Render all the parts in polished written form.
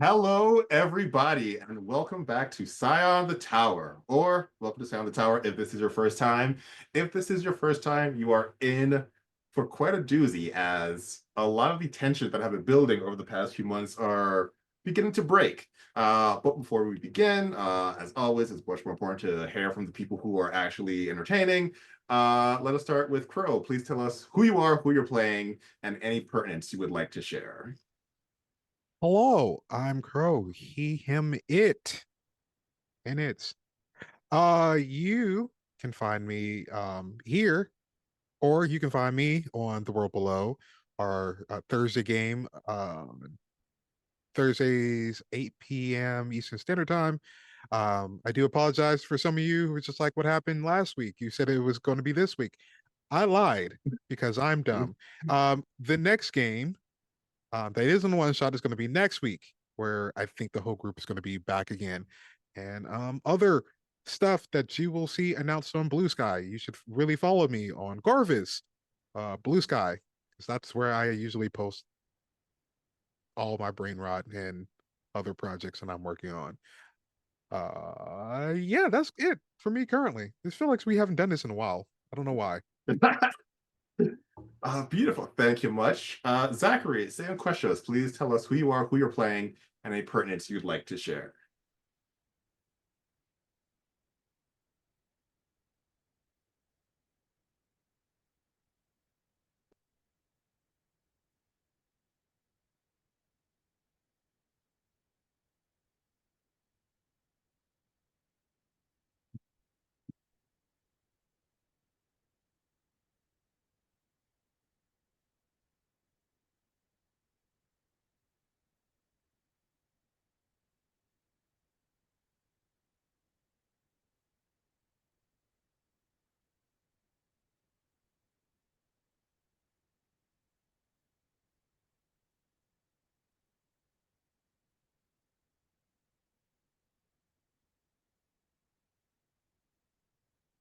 Hello, everybody, and welcome back to Scion the Tower, or welcome to Scion the Tower if this is your first time. If this is your first time, you are in for quite a doozy, as a lot of the tensions that have been building over the past few months are beginning to break. But before we begin, as always, it's much more important to hear from the people who are actually entertaining. Let us start with Crow. Please tell us who you are, who you're playing, and any pertinence you would like to share. Hello, I'm Crow. He, him, it, and it's. You can find me here, or you can find me on the world below. Our Thursday game, Thursdays 8 p.m. Eastern Standard Time. I do apologize for some of you who was just like, "What happened last week? You said it was going to be this week." I lied because I'm dumb. The next game that isn't one shot is going to be next week, where I think the whole group is going to be back again, and other stuff that you will see announced on Blue Sky. You should really follow me on Garvis, Blue Sky, because that's where I usually post all my brain rot and other projects that I'm working on. Yeah, that's it for me currently. This feels like we haven't done this in a while. I don't know why. Beautiful. Thank you much. Zachary, same questions. Please tell us who you are, who you're playing, and a pertinence you'd like to share.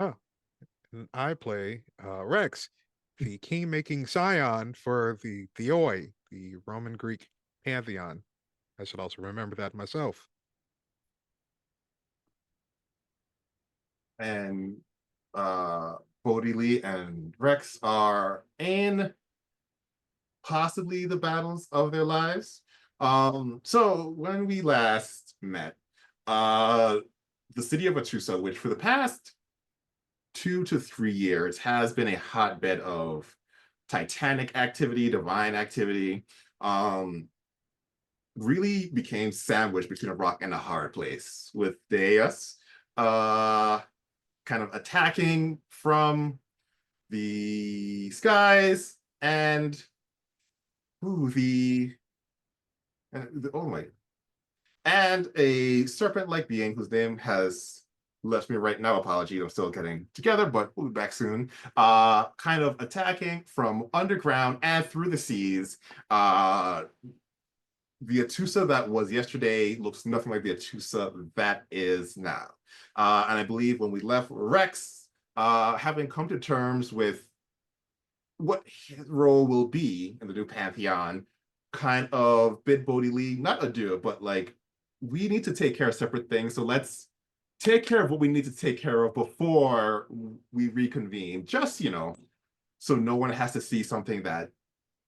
Huh. And I play Rex, the king-making Scion for the Theoi, the Roman Greek pantheon. I should also remember that myself. And Bodhi Lee and Rex are in possibly the battles of their lives. So when we last met, uh, the city of Atusa, which for the past 2 to 3 years has been a hotbed of titanic activity, divine activity, um, really became sandwiched between a rock and a hard place, with Deus uh, kind of attacking from the skies and ooh, oh my, and a serpent-like being whose name has left me right now. Apologies, I'm still getting together, but we'll be back soon. Kind of attacking from underground and through the seas. The Atusa that was yesterday looks nothing like the Atusa that is now. And I believe when we left Rex, having come to terms with what his role will be in the new Pantheon, kind of bid Bodhi Lee, not adieu, but like, we need to take care of separate things. So let's take care of what we need to take care of before we reconvene. Just, so no one has to see something that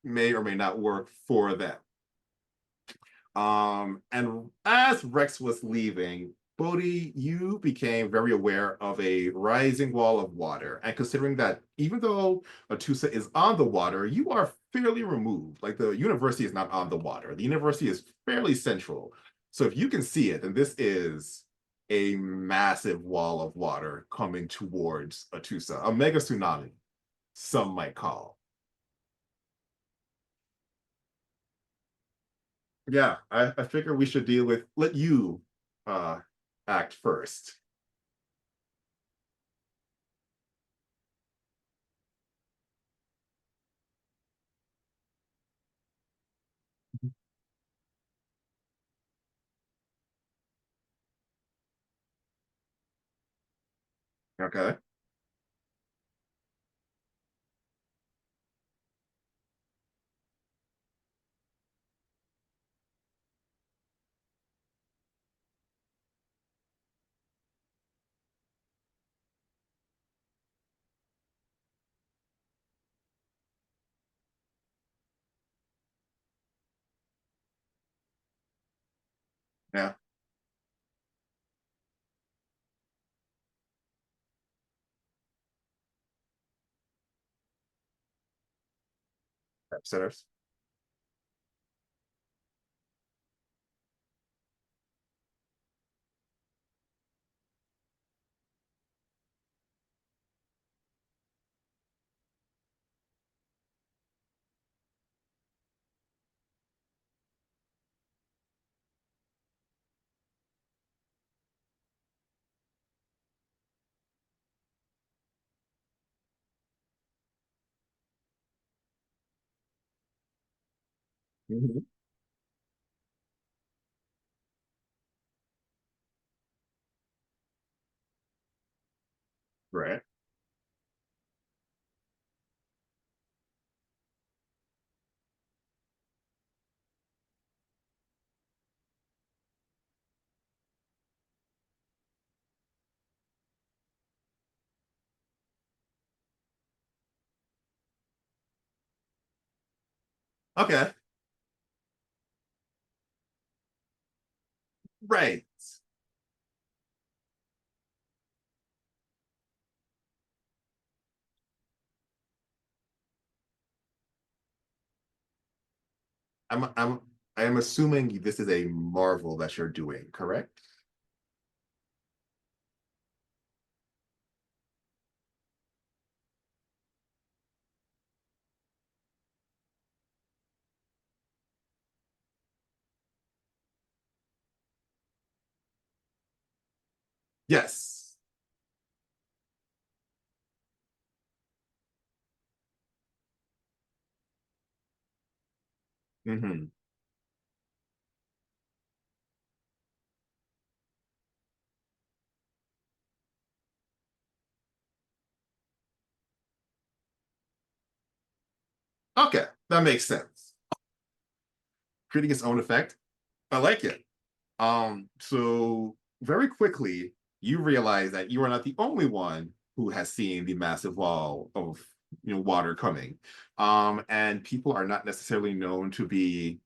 may or may not work for them. And as Rex was leaving, Bodhi, you became very aware of a rising wall of water. And considering that even though Atusa is on the water, you are fairly removed. Like, the university is not on the water. The university is fairly central. So if you can see it, then this is a massive wall of water coming towards Atusa, a mega tsunami, some might call. Yeah, I figure we should let you uh act first. Okay. Yeah. Upsetters. Mhm. Right. Okay. Right. I'm I am assuming this is a Marvel that you're doing, correct? Yes. Hmm. Okay, that makes sense. Creating its own effect. I like it. So very quickly, you realize that you are not the only one who has seen the massive wall of water coming. And people are not necessarily known to be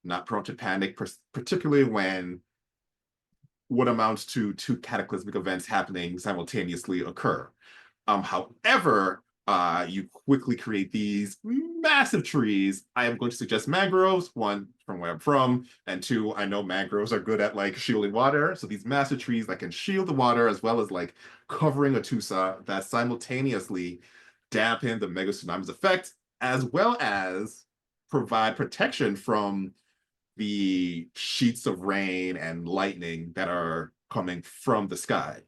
not prone to panic, particularly when what amounts to two cataclysmic events happening simultaneously occur. However, you quickly create these massive trees. I am going to suggest mangroves, one, from where I'm from, and two, I know mangroves are good at like shielding water. So these massive trees that can shield the water as well as like covering a tusa that simultaneously dampen the mega tsunami's effect, as well as provide protection from the sheets of rain and lightning that are coming from the sky.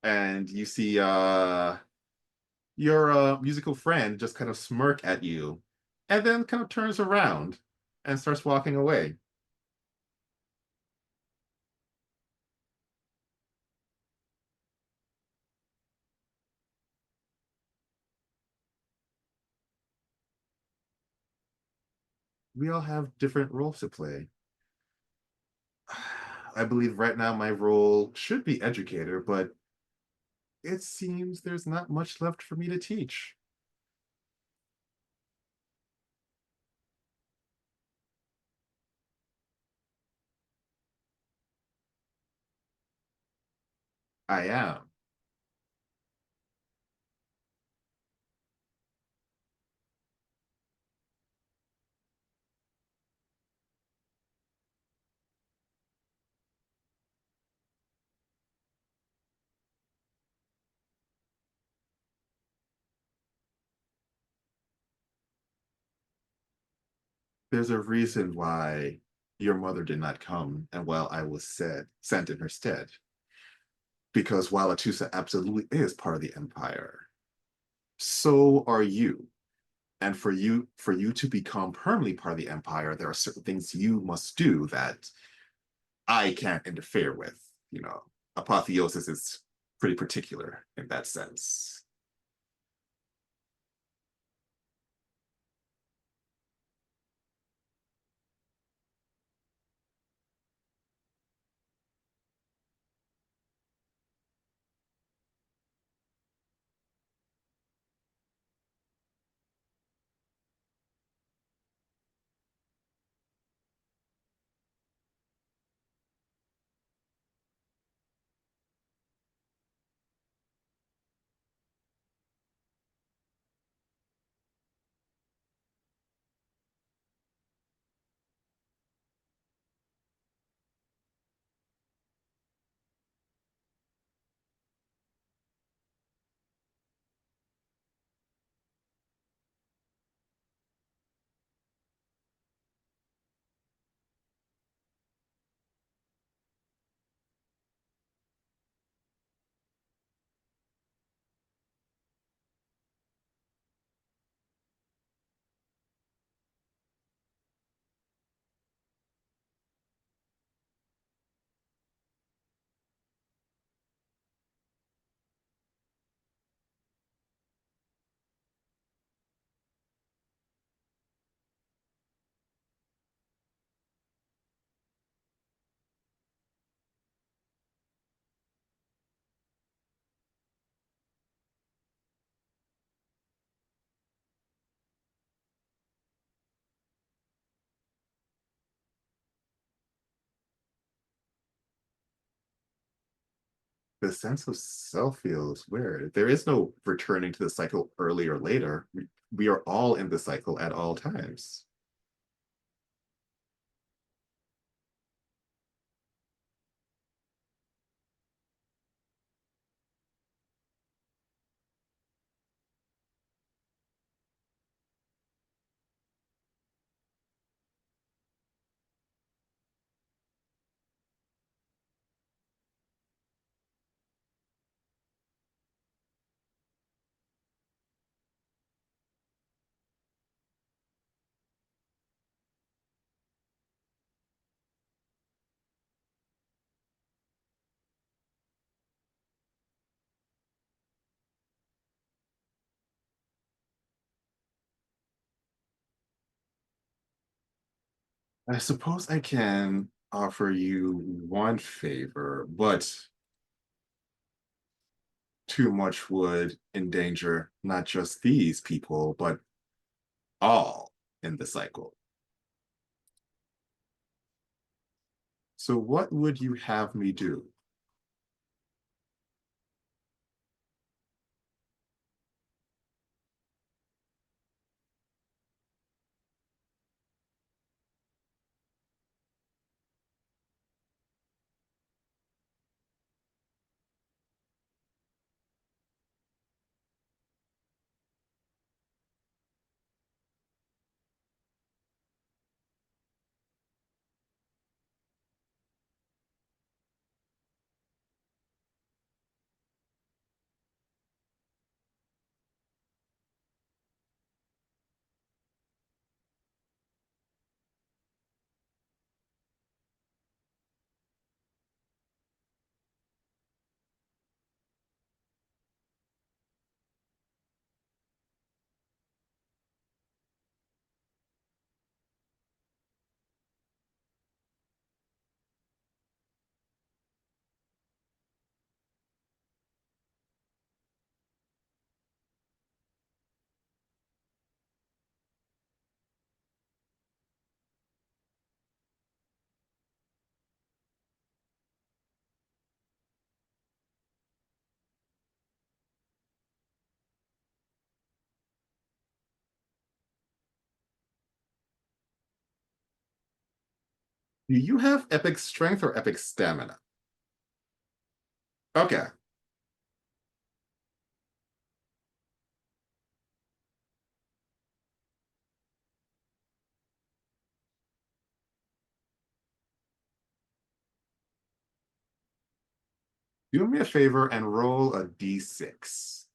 And you see your musical friend just kind of smirk at you and then kind of turns around and starts walking away. We all have different roles to play. I believe right now my role should be educator, but it seems there's not much left for me to teach. I am. There's a reason why your mother did not come and while I was sent in her stead. Because while Atusa absolutely is part of the empire, so are you. And for you to become permanently part of the empire, there are certain things you must do that I can't interfere with. You know, apotheosis is pretty particular in that sense. The sense of self feels weird. There is no returning to the cycle early or later. We are all in the cycle at all times. I suppose I can offer you one favor, but too much would endanger not just these people, but all in the cycle. So, what would you have me do? Do you have epic strength or epic stamina? Okay. Do me a favor and roll a d6.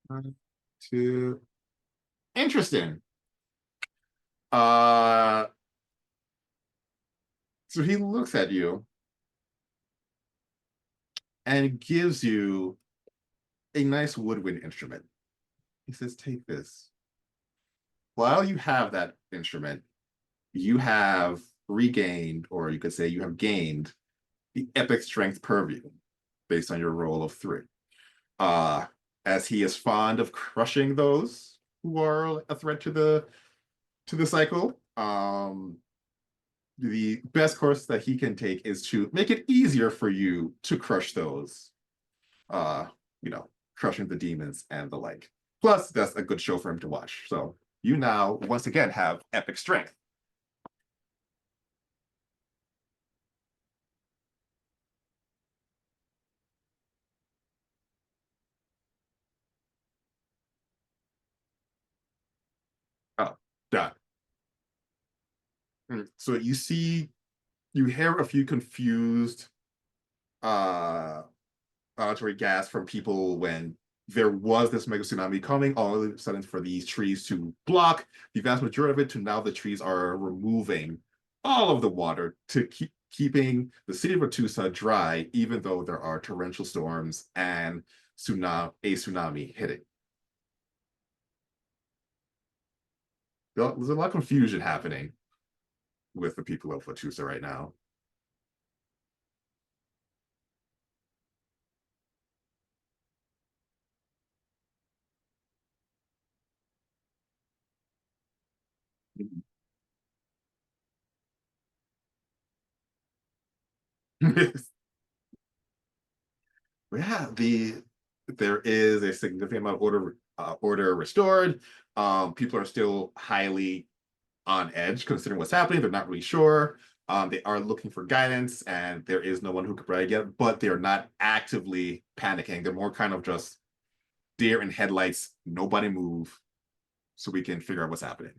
One, two. Interesting. Uh, so he looks at you and gives you a nice woodwind instrument. He says, "Take this. While you have that instrument, you have regained, or you could say you have gained, the epic strength purview based on your roll of 3. Uh, as he is fond of crushing those who are a threat to the cycle. The best course that he can take is to make it easier for you to crush those, uh, crushing the demons and the like. Plus, that's a good show for him to watch. So you now, once again, have epic strength. Oh, done. So you hear a few confused uh auditory gas from people when there was this mega tsunami coming, all of a sudden for these trees to block the vast majority of it to now the trees are removing all of the water to keeping the city of Ratusa dry, even though there are torrential storms and a tsunami hitting. There's a lot of confusion happening with the people of Ratusa right now. Yeah, there is a significant amount of order restored. People are still highly on edge considering what's happening. They're not really sure. They are looking for guidance, and there is no one who could provide yet, but they are not actively panicking. They're more kind of just deer in headlights, nobody move, so we can figure out what's happening.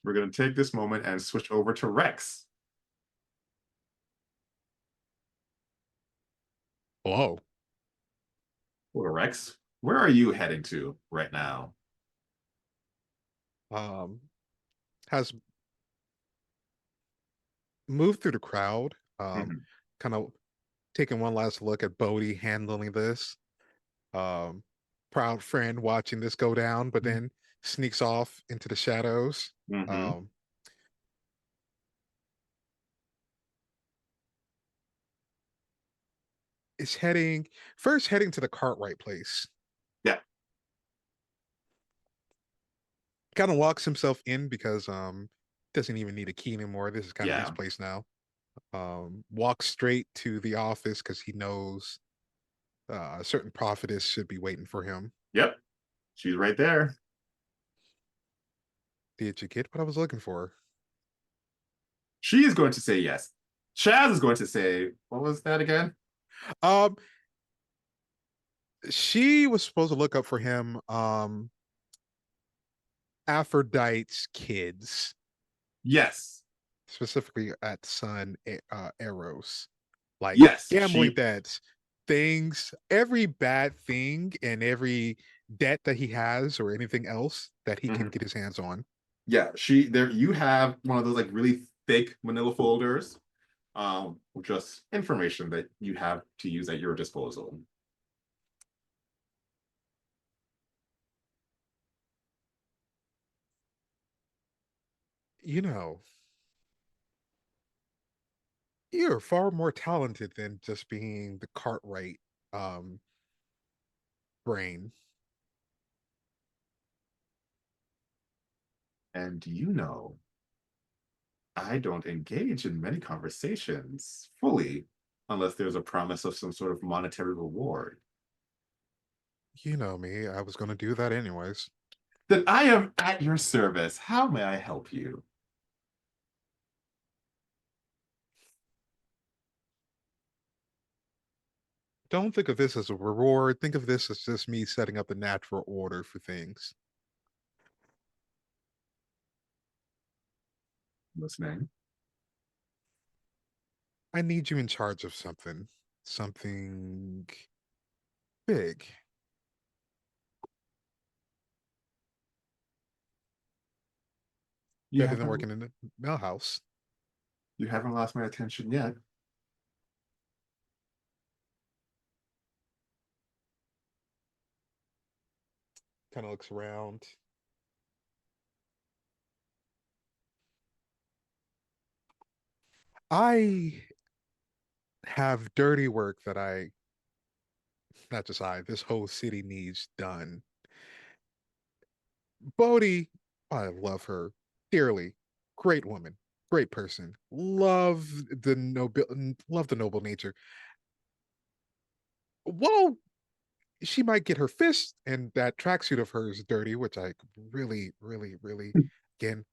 We're going to take this moment and switch over to Rex. Hello. Well, Rex, where are you heading to right now? Um, has moved through the crowd. Mhm, Kind of taking one last look at Bodhi handling this. Um, Proud friend watching this go down, but then sneaks off into the shadows. mhm. Um, is heading to the Cartwright place. Yeah, Kind of walks himself in because doesn't even need a key anymore. This is kind of his yeah, place now. Walks straight to the office because he knows a certain prophetess should be waiting for him. yep. She's right there. Did you get what I was looking for? She is going to say yes. Chaz is going to say, what was that again? Um, she was supposed to look up for him. Aphrodite's kids, Yes, specifically at son Eros, like yes. gambling She, debts, things, every bad thing, and every debt that he has, or anything else that he can mhm. get his hands on. Yeah, she there you have one of those like really thick manila folders, with just information that you have to use at your disposal. You know, you're far more talented than just being the Cartwright um, brain. And I don't engage in many conversations fully unless there's a promise of some sort of monetary reward. You know me. I was going to do that anyways. Then I am at your service. How may I help you? Don't think of this as a reward. Think of this as just me setting up the natural order for things. Listening. I need you in charge of something. Something big. You Better than haven't working in the mail house. you haven't lost my attention yet. Kind of looks around. I have dirty work that not just this whole city needs done. Bodhi, I love her dearly. Great woman, great person. Love the noble nature. Well, she might get her fist and that tracksuit of hers dirty, which I really, really, really, again,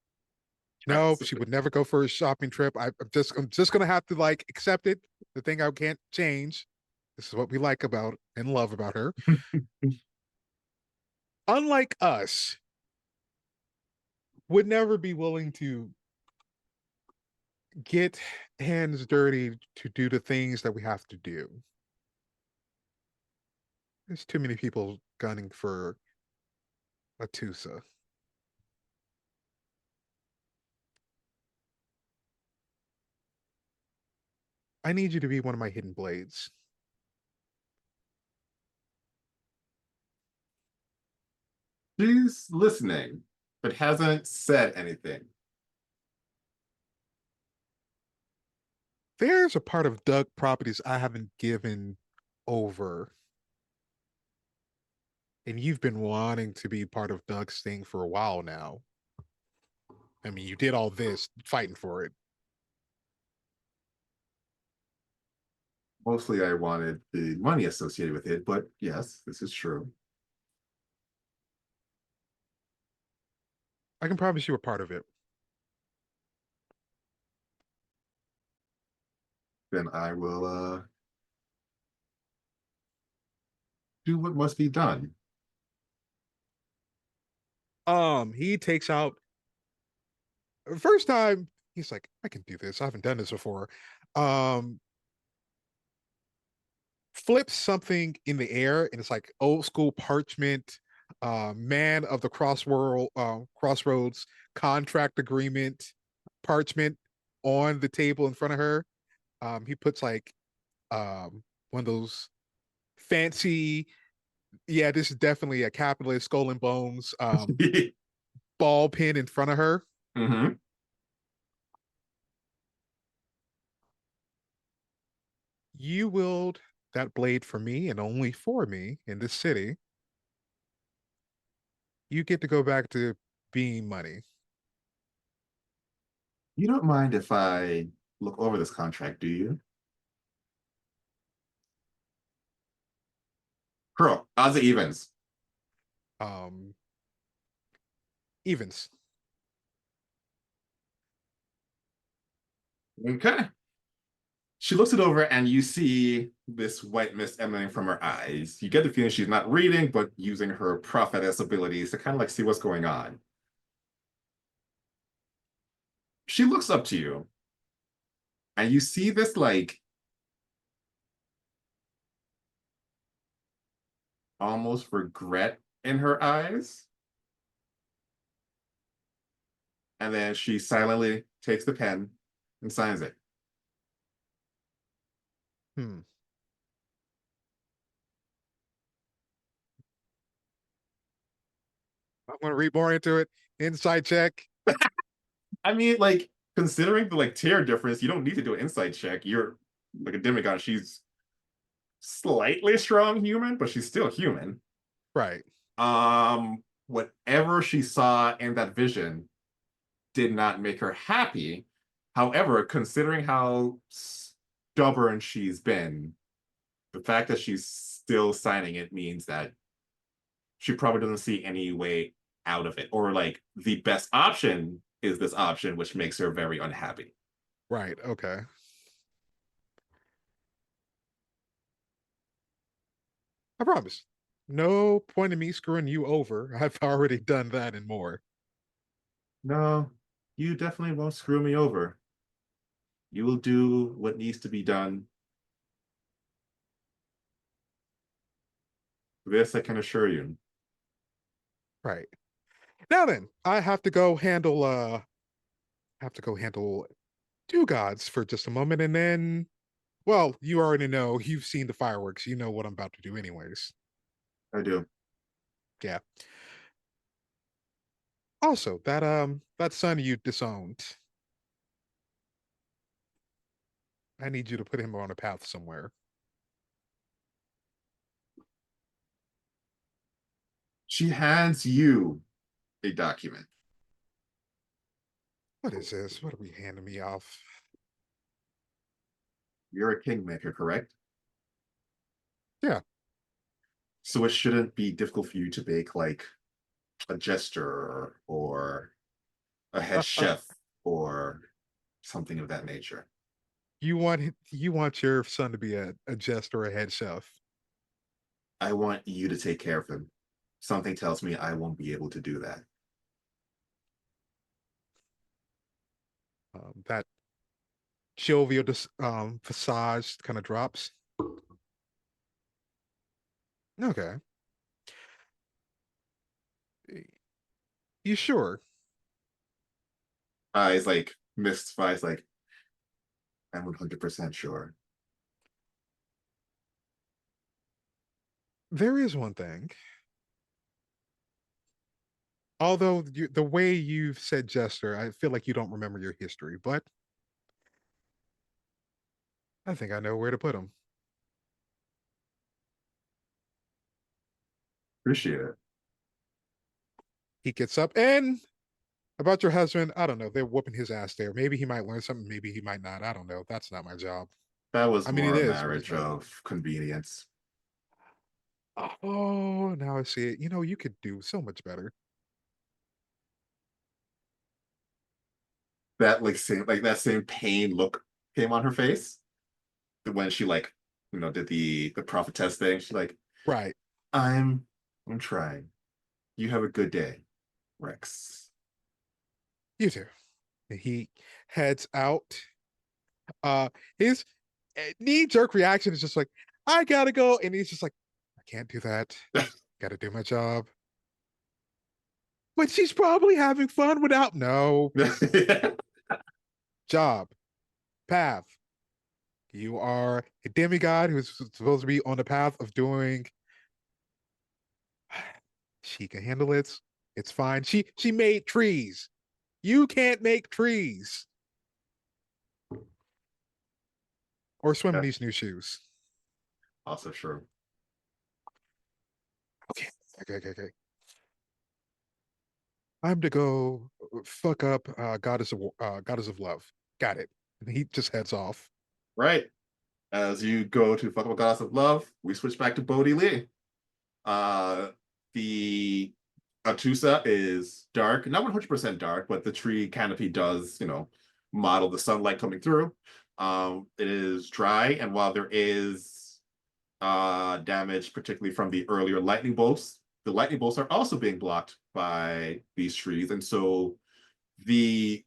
Right. no, she would never go for a shopping trip. I'm just gonna have to like accept it. The thing I can't change. This is what we like about and love about her. Unlike us, would never be willing to get hands dirty to do the things that we have to do. There's too many people gunning for a Tusa. I need you to be one of my hidden blades. She's listening, but hasn't said anything. There's a part of Doug properties I haven't given over, and you've been wanting to be part of Doug's thing for a while now. I mean, you did all this fighting for it. Mostly I wanted the money associated with it, but yes, this is true. I can promise you a part of it. Then I will do what must be done. He takes out first time. He's like, I can do this. I haven't done this before. Um, Flips something in the air, and it's like old school parchment. Man of the crossroads contract agreement parchment on the table in front of her. He puts like one of those fancy, yeah, this is definitely a capitalist skull and bones ball pin in front of her. Hmm. You wield that blade for me and only for me in this city. You get to go back to being money. You don't mind if I look over this contract, do you? Pearl, odds and evens. Um, Evens. Okay. She looks it over and you see this white mist emanating from her eyes. You get the feeling she's not reading, but using her prophetess abilities to kind of like see what's going on. She looks up to you and you see this like almost regret in her eyes. And then she silently takes the pen and signs it. Hmm. I'm gonna read more into it. Insight check. I mean, like, considering the like tier difference, you don't need to do an insight check. You're like a demigod. She's slightly strong human, but she's still human. Right. Whatever she saw in that vision did not make her happy. However, considering how stubborn she's been, the fact that she's still signing it means that she probably doesn't see any way out of it. Or like the best option is this option, which makes her very unhappy. Right. Okay. I promise. No point in me screwing you over. I've already done that and more. No, you definitely won't screw me over. You will do what needs to be done. This I can assure you. Right. Now then, I have to go handle two gods for just a moment and then well, you already know. You've seen the fireworks. You know what I'm about to do anyways. I do. Yeah. Also, that son you disowned. I need you to put him on a path somewhere. She hands you a document. What is this? What are we handing me off? You're a kingmaker, correct? Yeah. So it shouldn't be difficult for you to make like a jester or a head chef or something of that nature. You want your son to be a jester or a head chef. I want you to take care of him. Something tells me I won't be able to do that. That jovial facade kind of drops. Okay. You sure? Eyes like mystifies, like, I'm 100% sure. There is one thing. Although the way you've said jester, I feel like you don't remember your history, but I think I know where to put him. Appreciate it. He gets up and About your husband, I don't know. They're whooping his ass there. Maybe he might learn something. Maybe he might not. I don't know. That's not my job. That was I mean, it more a is, but it's marriage not. of convenience. Oh, now I see it. You could do so much better. That like that same pain look came on her face when she like did the prophetess thing. She's like, Right. I'm I'm trying. You have a good day, Rex. You too. And he heads out. His knee-jerk reaction is just like, I gotta go. And he's just like, I can't do that. Gotta do my job. But she's probably having fun without. No. Job. Path. You are a demigod who's supposed to be on the path of doing. She can handle it. It's fine. She made trees. You can't make trees or swim in That's these new shoes. also true. Okay, okay. I'm to go fuck up goddess of love. Got it. And he just heads off. Right. As you go to fuck up a goddess of love, we switch back to Bodhi Lee. Uh, the Atusa is dark, not 100% dark, but the tree canopy does, model the sunlight coming through. It is dry, and while there is damage, particularly from the earlier lightning bolts, the lightning bolts are also being blocked by these trees, and so the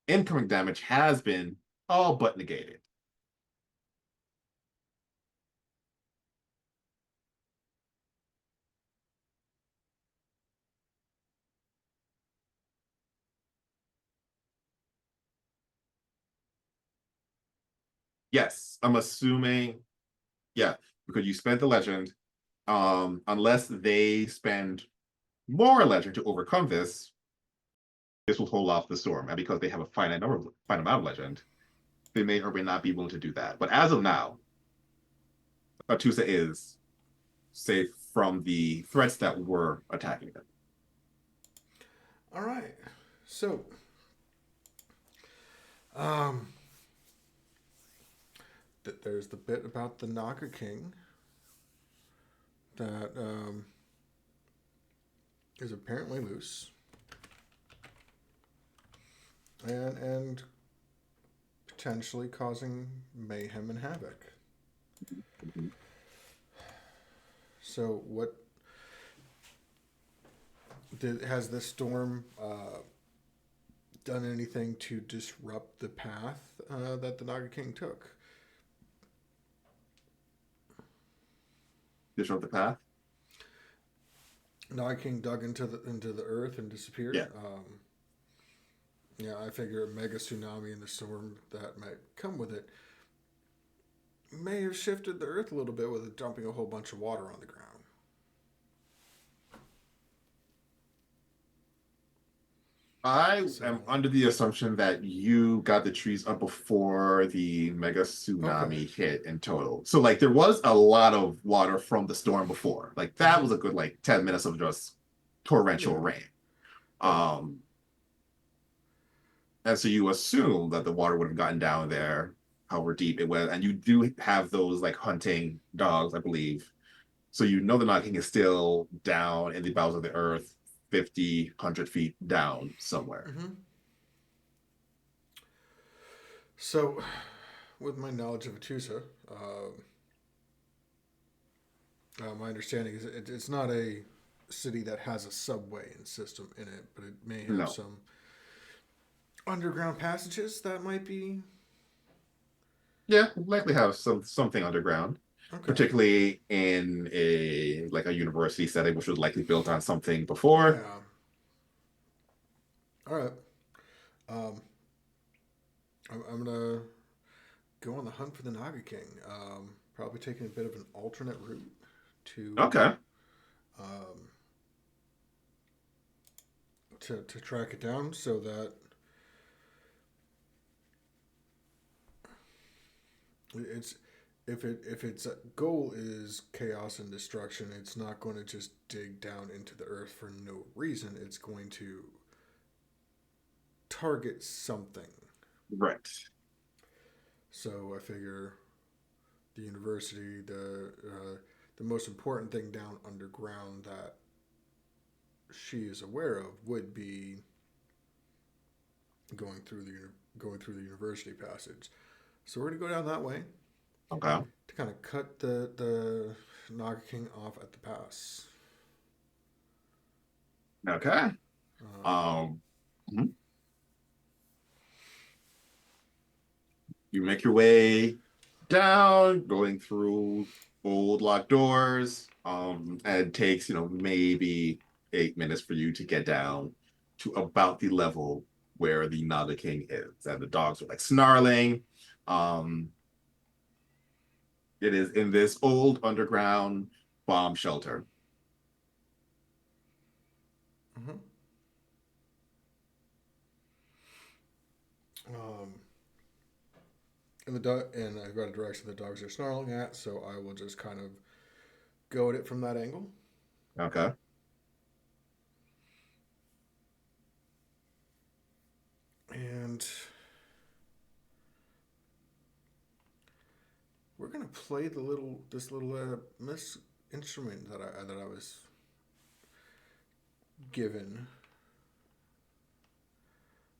incoming damage has been all but negated. Yes, I'm assuming, yeah, because you spent the legend. Unless they spend more legend to overcome this will hold off the storm. And because they have a finite amount of legend, they may or may not be willing to do that. But as of now, Atusa is safe from the threats that were attacking them. All right. So, um, there's the bit about the Naga King that is apparently loose and potentially causing mayhem and havoc. So, what has this storm done anything to disrupt the path that the Naga King took? Disrupt the path. Naga King dug into the earth and disappeared. Yeah. Yeah, I figure a mega tsunami and the storm that might come with it may have shifted the earth a little bit with it dumping a whole bunch of water on the ground. I am So, under the assumption that you got the trees up before the mega okay. tsunami hit in total. So like there was a lot of water from the storm before. Like that was a good like 10 minutes of just torrential Yeah. rain. Yeah. Um and so you assume that the water would have gotten down there, however deep it was, and you do have those like hunting dogs, I believe. So you know the knocking is still down in the bowels of the earth, 50, 100 feet down somewhere. Mm-hmm. So, with my knowledge of Atusa, my understanding is it's not a city that has a subway and system in it, but it may have No. some underground passages that might be Yeah, likely have something underground, okay. particularly in a like a university setting, which was likely built on something before. Yeah. All right. Um, I'm gonna go on the hunt for the Naga King. Probably taking a bit of an alternate route to Okay. um, to track it down, so that it's if its goal is chaos and destruction, it's not going to just dig down into the earth for no reason. It's going to target something. Right. So I figure the university, the most important thing down underground that she is aware of would be going through the university passage. So we're gonna go down that way Okay. to kind of cut the Naga King off at the pass. Okay. Um, Um, mhm. You make your way down, going through old locked doors. And it takes, maybe 8 minutes for you to get down to about the level where the Naga King is. And the dogs are like snarling. Um, it is in this old underground bomb shelter. mhm. um, and I've got a direction the dogs are snarling at, so I will just kind of go at it from that angle. Okay. And we're gonna play this little instrument that I was given.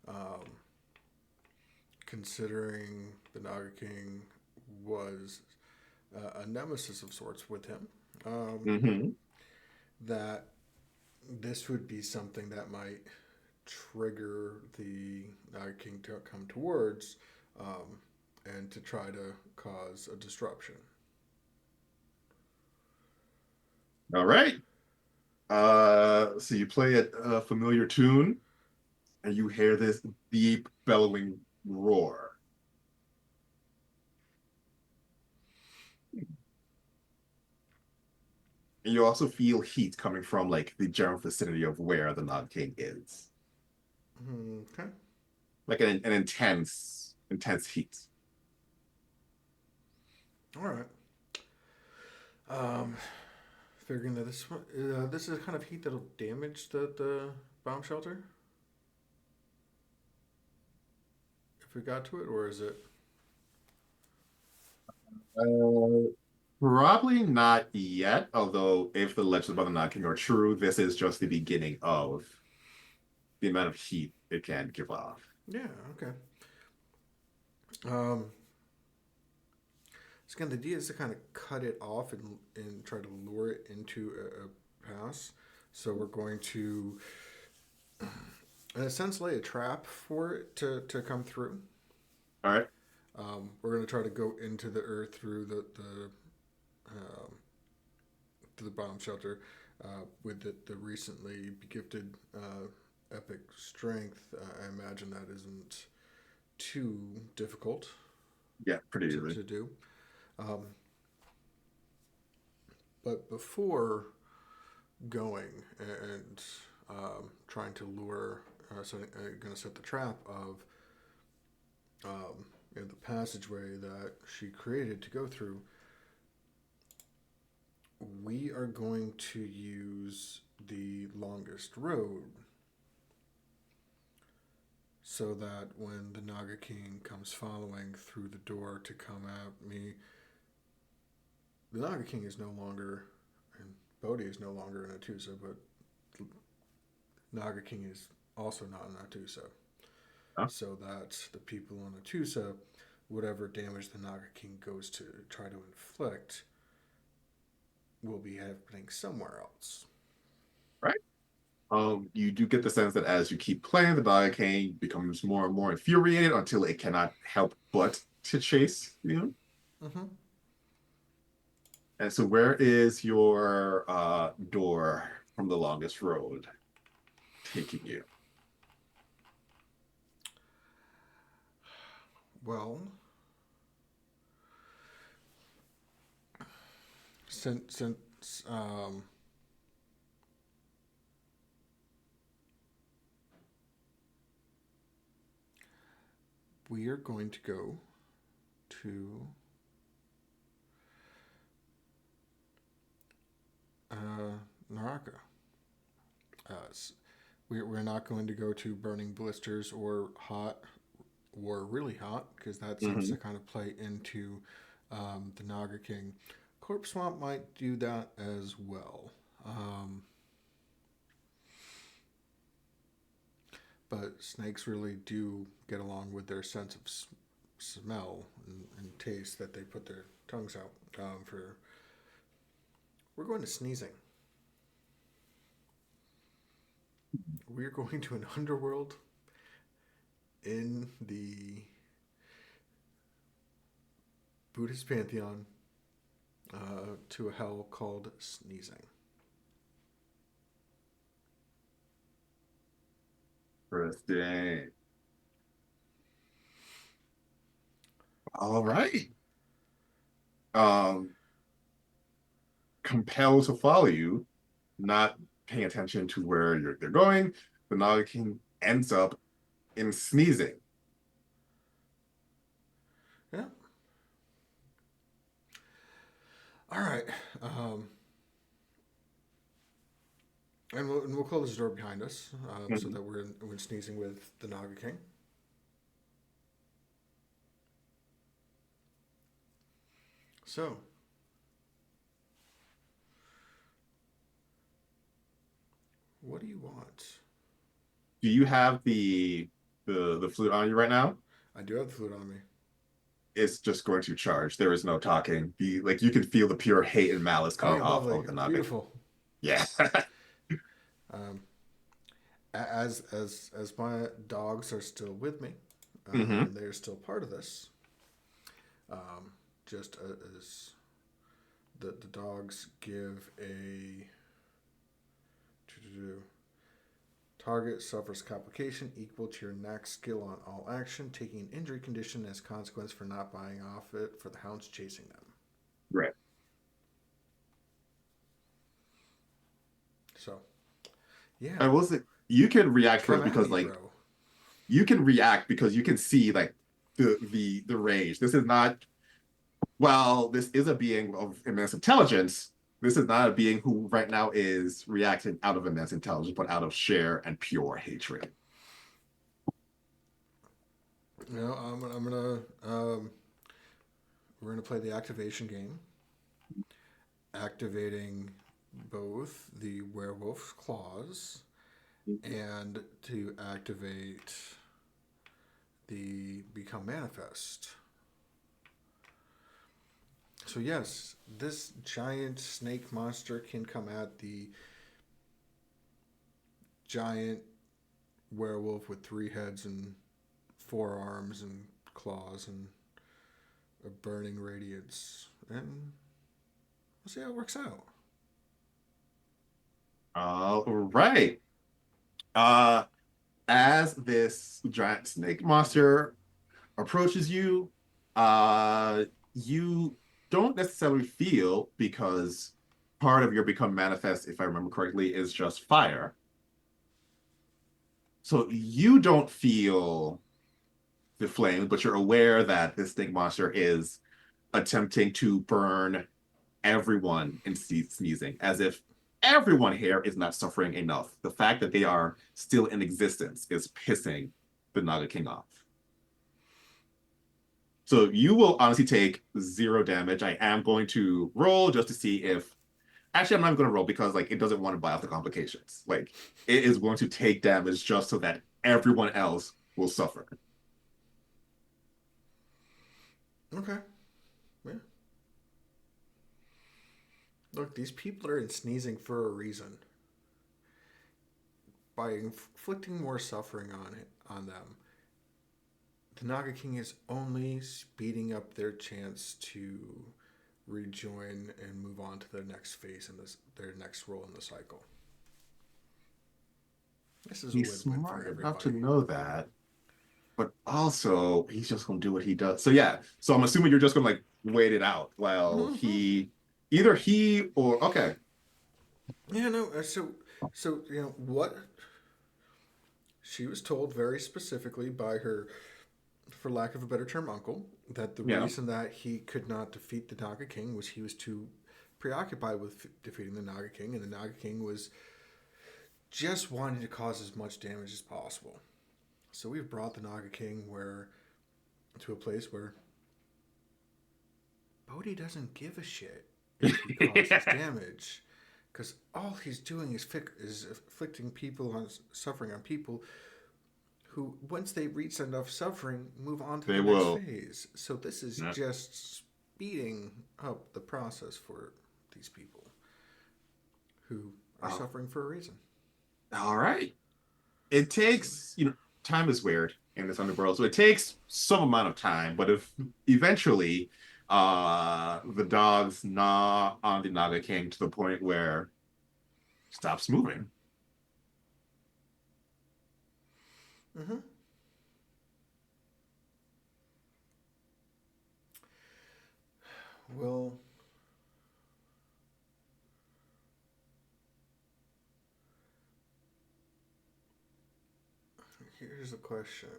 Um, Considering the Naga King was a nemesis of sorts with him, Mm-hmm. that this would be something that might trigger the Naga King to come towards, um, and to try to cause a disruption. All right. So you play a familiar tune and you hear this deep bellowing roar. And you also feel heat coming from like the general vicinity of where the Nod King is. Okay. Like an intense heat. All right. Um, Figuring that this is the kind of heat that'll damage the bomb shelter if we got to it, or is it? Uh, Probably not yet, although if the legends about the Nod King are true, this is just the beginning of the amount of heat it can give off. Yeah. Okay. Um, so again, the idea is to kind of cut it off and try to lure it into a pass. So we're going to, in a sense, lay a trap for it to come through. All right. We're going to try to go into the earth through um, to the bomb shelter, with the recently gifted epic strength. I imagine that isn't too difficult Yeah, pretty easily. to do. Um, but before going and trying to lure, going to set the trap of the passageway that she created to go through, we are going to use the longest road so that when the Naga King comes following through the door to come at me, the Naga King is no longer, and Bodhi is no longer in Atusa, but Naga King is also not in Atusa. Huh? So that the people on Atusa, whatever damage the Naga King goes to try to inflict, will be happening somewhere else. Right. You do get the sense that as you keep playing, the Nod King becomes more and more infuriated until it cannot help but to chase you. Mm-hmm. And so where is your door from the longest road taking you? Well, since we are going to go to Naraka. We're not going to go to burning blisters or hot or really hot because that seems Hmm. to kind of play into the Naga King. Corpse Swamp might do that as well. Um, but snakes really do get along with their sense of smell and taste that they put their tongues out for. We're going to sneezing. We're going to an underworld in the Buddhist pantheon to a hell called sneezing. Interesting. All right. Um, compelled to follow you, not paying attention to where they're going, the Naga King ends up in sneezing. Yeah. All right. Um, and we'll close the door behind us so Mhm. that we're sneezing with the Naga King. So, what do you want? Do you have the flute on you right now? I do have the flute on me. It's just going to charge. There is no talking. Like you can feel the pure hate and malice Oh, coming off lovely, of the Naga King. beautiful. Yeah. Um, as my dogs are still with me, Hmm. and they're still part of this. Um, just as the dogs give a target suffers complication equal to your next skill on all action, taking an injury condition as consequence for not buying off it for the hounds chasing them. Right. So, yeah, I will say you can react come first at because me, like bro. you can react because you can see like the rage. This is not well, this is a being of immense intelligence. This is not a being who right now is reacting out of immense intelligence, but out of sheer and pure hatred. You know, we're gonna play the activation game, activating both the werewolf claws and to activate the become manifest. So yes, this giant snake monster can come at the giant werewolf with 3 heads and 4 arms and claws and a burning radiance, and we'll see how it works out. All right. Uh, as this giant snake monster approaches you, you don't necessarily feel because part of your become manifest, if I remember correctly, is just fire. So you don't feel the flame, but you're aware that this snake monster is attempting to burn everyone in sneezing, as if everyone here is not suffering enough. The fact that they are still in existence is pissing the Naga King off. So you will honestly take 0 damage. I am going to roll just to see if. Actually, I'm not going to roll because like it doesn't want to buy off the complications. Like it is going to take damage just so that everyone else will suffer. Okay. Yeah. Look, these people are sneezing for a reason. By inflicting more suffering on them, the Naga King is only speeding up their chance to rejoin and move on to their next phase in this their next role in the cycle. This is a He's win-win for smart enough to everybody. know that, but also he's just gonna do what he does. So yeah, so I'm assuming you're just gonna like wait it out while Mm-hmm. either he or okay. Yeah, no. So you know what she was told very specifically by her, for lack of a better term, uncle, that the Yeah. reason that he could not defeat the Naga King was he was too preoccupied with defeating the Naga King, and the Naga King was just wanting to cause as much damage as possible. So we've brought the Naga King to a place where Bodhi doesn't give a shit if he causes damage, because all he's doing is inflicting suffering on people who, once they reach enough suffering, move on to They the next will. phase. So this is Yeah. just speeding up the process for these people who are Oh, suffering for a reason. all right. It takes, time is weird in this underworld, so it takes some amount of time. But if eventually, the dogs gnaw on the Naga King to the point where it stops moving. Mm-hmm. Well, here's a question.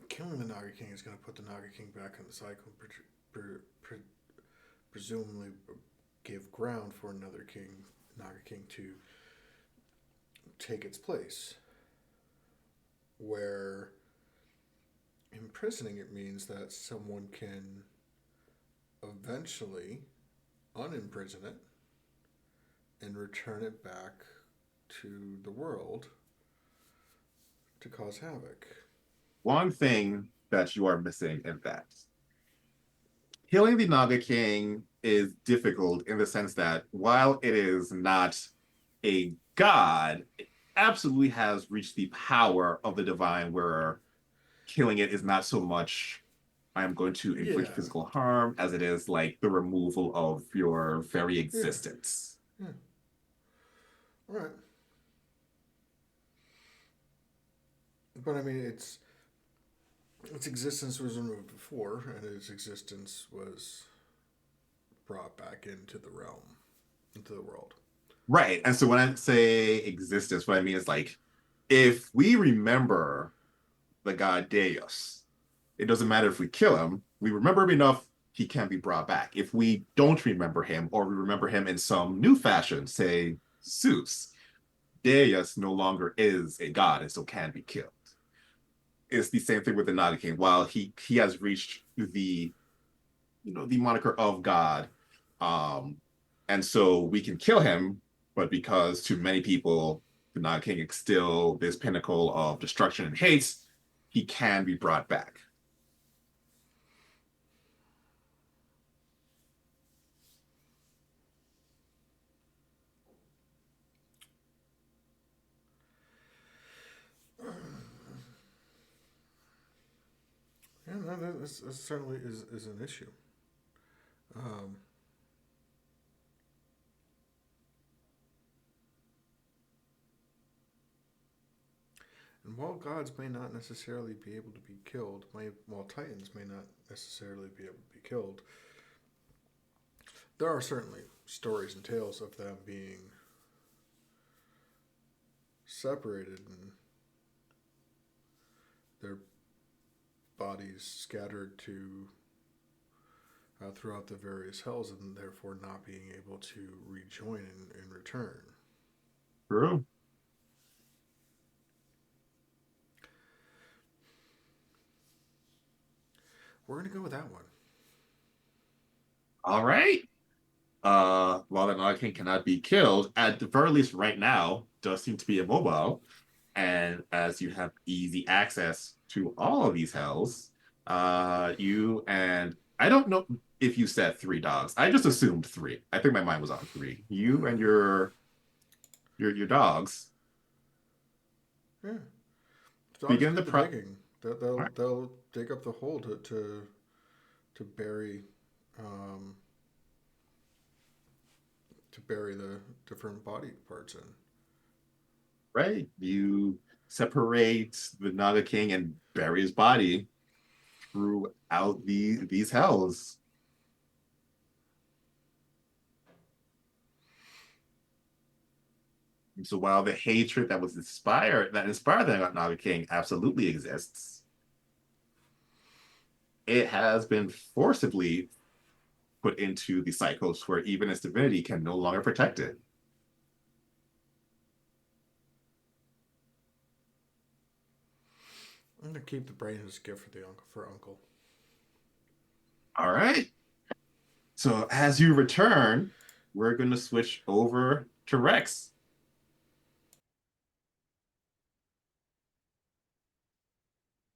Killing the Naga King is going to put the Naga King back in the cycle, presumably give ground for another Naga King, to take its place. Where imprisoning it means that someone can eventually unimprison it and return it back to the world to cause havoc. One thing that you are missing in that killing the Naga King is difficult in the sense that while it is not a god, it absolutely has reached the power of the divine where killing it is not so much I am going to inflict Yeah, physical harm as it is like the removal of your very yeah, existence. yeah. All right. But I mean, its existence was removed before, and its existence was brought back into the realm, into the world. Right. And so when I say existence, what I mean is like if we remember the god Deus, it doesn't matter if we kill him, we remember him enough, he can be brought back. If we don't remember him, or we remember him in some new fashion, say Zeus, Deus no longer is a god and so can be killed. It's the same thing with the Naga King. While he has reached the moniker of God, um, and so we can kill him, but because to many people the Naga King is still this pinnacle of destruction and hate, he can be brought back. Yeah, no, that certainly is an issue. Um, and while gods may not necessarily be able to be killed, while titans may not necessarily be able to be killed, there are certainly stories and tales of them being separated and their bodies scattered to throughout the various hells, and therefore not being able to rejoin in return. True. We're gonna go with that one. All right. While the Night King cannot be killed, at the very least right now, does seem to be immobile. And as you have easy access to all of these hells, you and I don't know if you said three dogs. I just assumed three. I think my mind was on three. You and your dogs Yeah, the dogs begin do the the pro. digging. They'll dig up the hole to bury um, to bury the different body parts in. Right? You separate the Naga King and bury his body throughout these hells. So while the hatred that inspired the Naga King absolutely exists, it has been forcibly put into the cycles where even its divinity can no longer protect it. I'm gonna keep the brain as a gift for Uncle. All right. So as you return, we're going to switch over to Rex.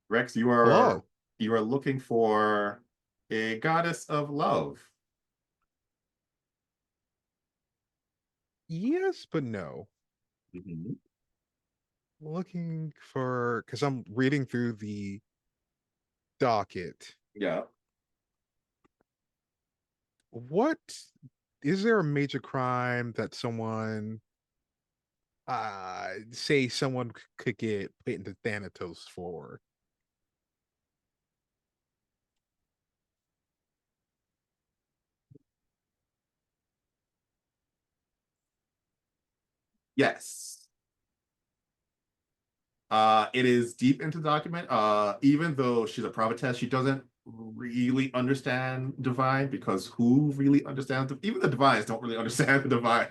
Rex, Hello. you are looking for a goddess of love. Yes, but no. Mhm. Looking for, because I'm reading through the docket. Yeah. What is there a major crime that someone, say someone could get put into Thanatos for? Yes. It is deep into the document. Even though she's a prophetess, she doesn't really understand divine because who really understands even the divines don't really understand the divine.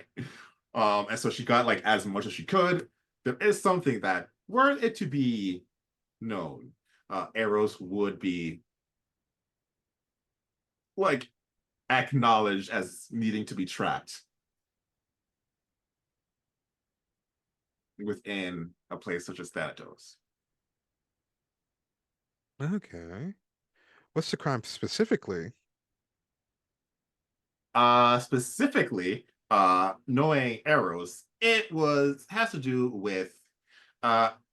And so she got like as much as she could. There is something that were it to be known, arrows would be like acknowledged as needing to be trapped within a place such as Thanatos. Okay. What's the crime specifically? Specifically, knowing arrows, it was has to do with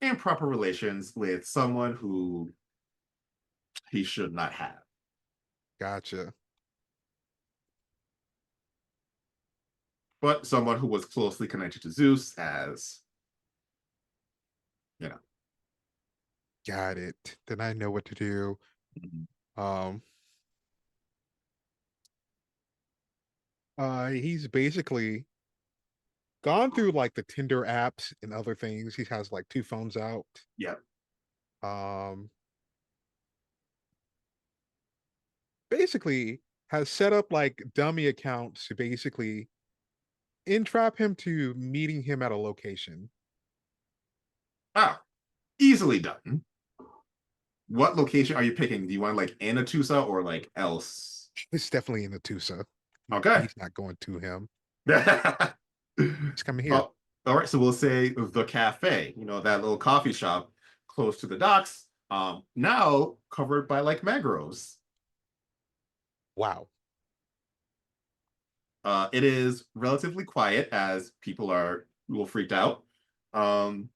improper relations with someone who he should not have, Gotcha. but someone who was closely connected to Zeus as, you know. Got it. Then I know what to do. Um, he's basically gone through like the Tinder apps and other things. He has like two phones out. Yeah. Um, basically has set up like dummy accounts to basically entrap him to meeting him at a location. Ah, easily done. What location are you picking? Do you want like in Atusa or like else? It's definitely in the Tusa. Okay. He's not going to him. Oh, He's coming here. all right. So we'll say the cafe, that little coffee shop close to the docks, now covered by like mangroves. Wow. It is relatively quiet as people are a little freaked out. Um,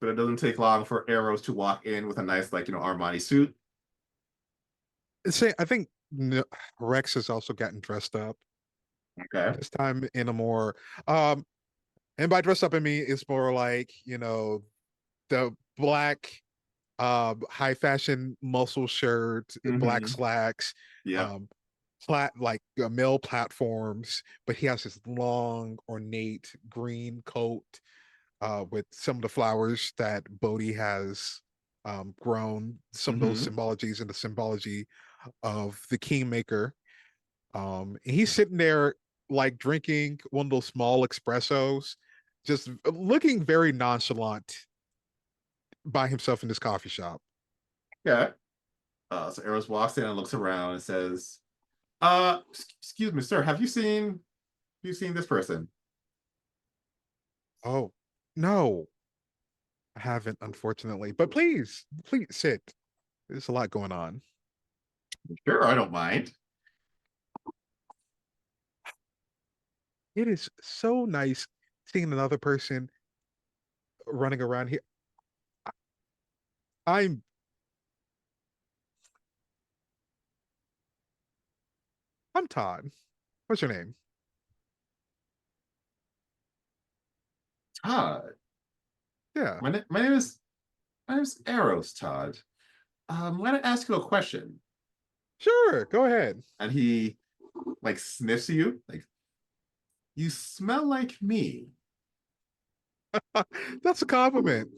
but it doesn't take long for Arrows to walk in with a nice, like, Armani suit. Say, I think Rex has also gotten dressed up. Okay. This time in a more um and by dressed up I mean it's more like, the black high fashion muscle shirt, black Mm-hmm. slacks, Yep. um like male platforms, but he has this long ornate green coat with some of the flowers that Bodhi has grown, some of those Mm-hmm. symbologies and the symbology of the kingmaker. And he's sitting there like drinking one of those small espressos, just looking very nonchalant by himself in this coffee shop. Yeah. So Arrows walks in and looks around and says, excuse me, sir, have you seen this person? Oh, no, I haven't, unfortunately. But please sit. There's a lot going on. Sure, I don't mind. It is so nice seeing another person running around here. I'm I'm Todd. What's your name? Todd. Yeah, My name is Arrows, Todd. I'm gonna ask you a question. sure. Go ahead. And he like sniffs you, like, you smell like me, That's a compliment.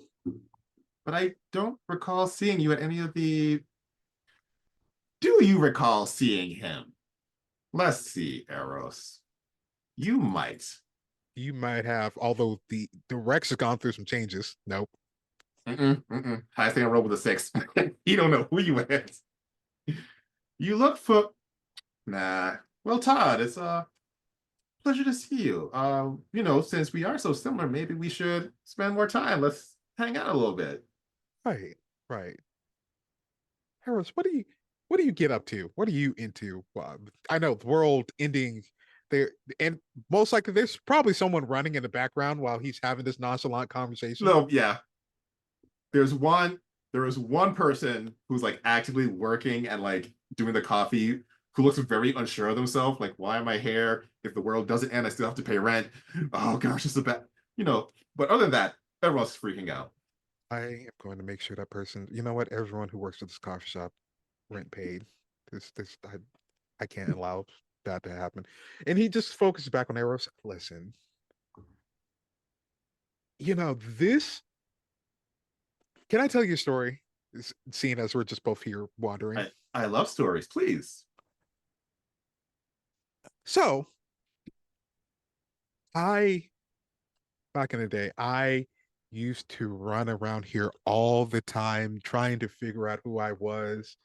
but I don't recall seeing you at any of the Do you recall seeing him? Let's see, Eros. You might. You might have, although the Rex has gone through some changes. Nope. Highest thing I rolled with a 6. He don't know who you is. You look for. Nah. Well, Todd, it's a pleasure to see you. Since we are so similar, maybe we should spend more time. Let's hang out a little bit. Right, right. Harris, what do you get up to? What are you into? I know the world ending there, and most likely there's probably someone running in the background while he's having this nonchalant conversation. No, yeah. There's one. There is one person who's like actively working and like doing the coffee, who looks very unsure of themselves. Like, why am I here? If the world doesn't end, I still have to pay rent. Oh gosh, it's a bad. But other than that, everyone's freaking out. I am going to make sure that person, you know what, everyone who works at this coffee shop, rent paid. This I can't allow that to happen. And he just focuses back on Eros. Listen, this. Can I tell you a story? Seeing as we're just both here wandering. I love stories. Please. So I back in the day, I used to run around here all the time trying to figure out who I was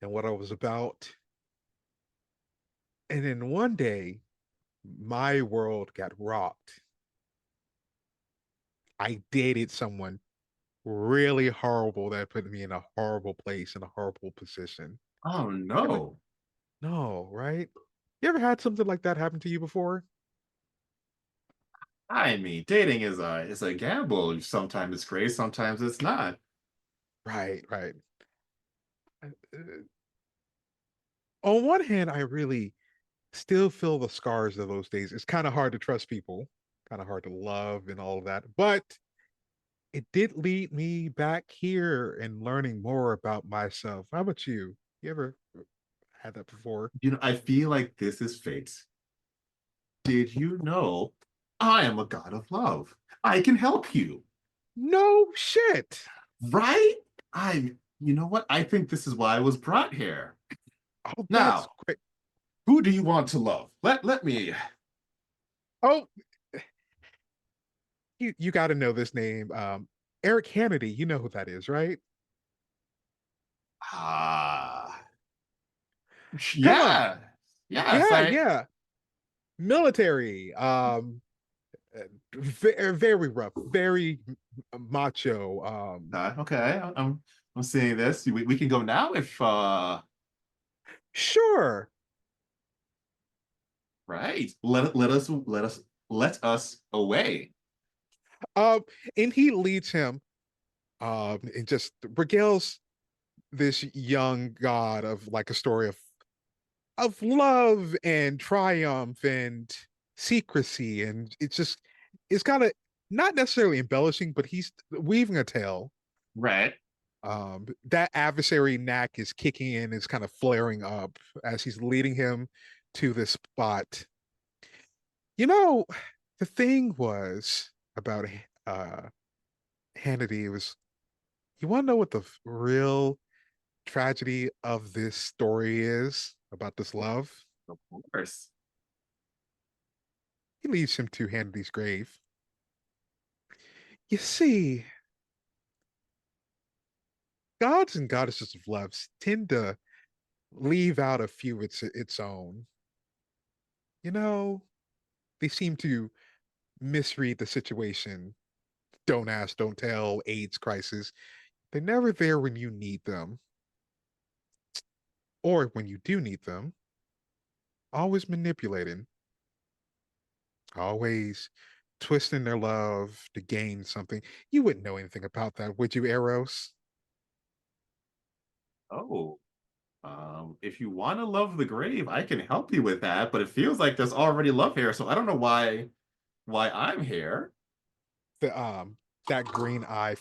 and what I was about. And then one day, my world got rocked. I dated someone really horrible that put me in a horrible place, in a horrible position. Oh You ever, no. no, right? You ever had something like that happen to you before? I mean, dating is a gamble. Sometimes it's great, sometimes it's not. Right, right. On one hand, I really still feel the scars of those days. It's kind of hard to trust people, kind of hard to love and all of that. But it did lead me back here and learning more about myself. How about you? You ever had that before? I feel like this is fate. Did you know I am a god of love? I can help you, No shit. right? You know what? I think this is why I was brought here. Oh, that's Now, great. who do you want to love? Let me. Oh, you got to know this name. Eric Hannity. You know who that is, right? Ah, Come on. yeah, yes. Yeah, I yeah. Military. Very rough, very macho. okay. I'm seeing this. We can go now if Sure. right. Let us away. Um, and he leads him, and just regales this young god of like a story of love and triumph and secrecy, and it's kind of not necessarily embellishing, but he's weaving a tale. Right. That adversary knack is kicking in, is kind of flaring up as he's leading him to this spot. You know, the thing was about uh Hannity was, you want to know what the real tragedy of this story is about this love? Of course. He leads him to Hannity's grave. You see, gods and goddesses of love tend to leave out a few its own. You know, they seem to misread the situation. Don't ask, don't tell, AIDS crisis. They're never there when you need them. Or when you do need them, always manipulating, always twisting their love to gain something. You wouldn't know anything about that, would you, Eros? Oh, if you want to love the grave, I can help you with that, but it feels like there's already love here, so I don't know why I'm here. The that green eye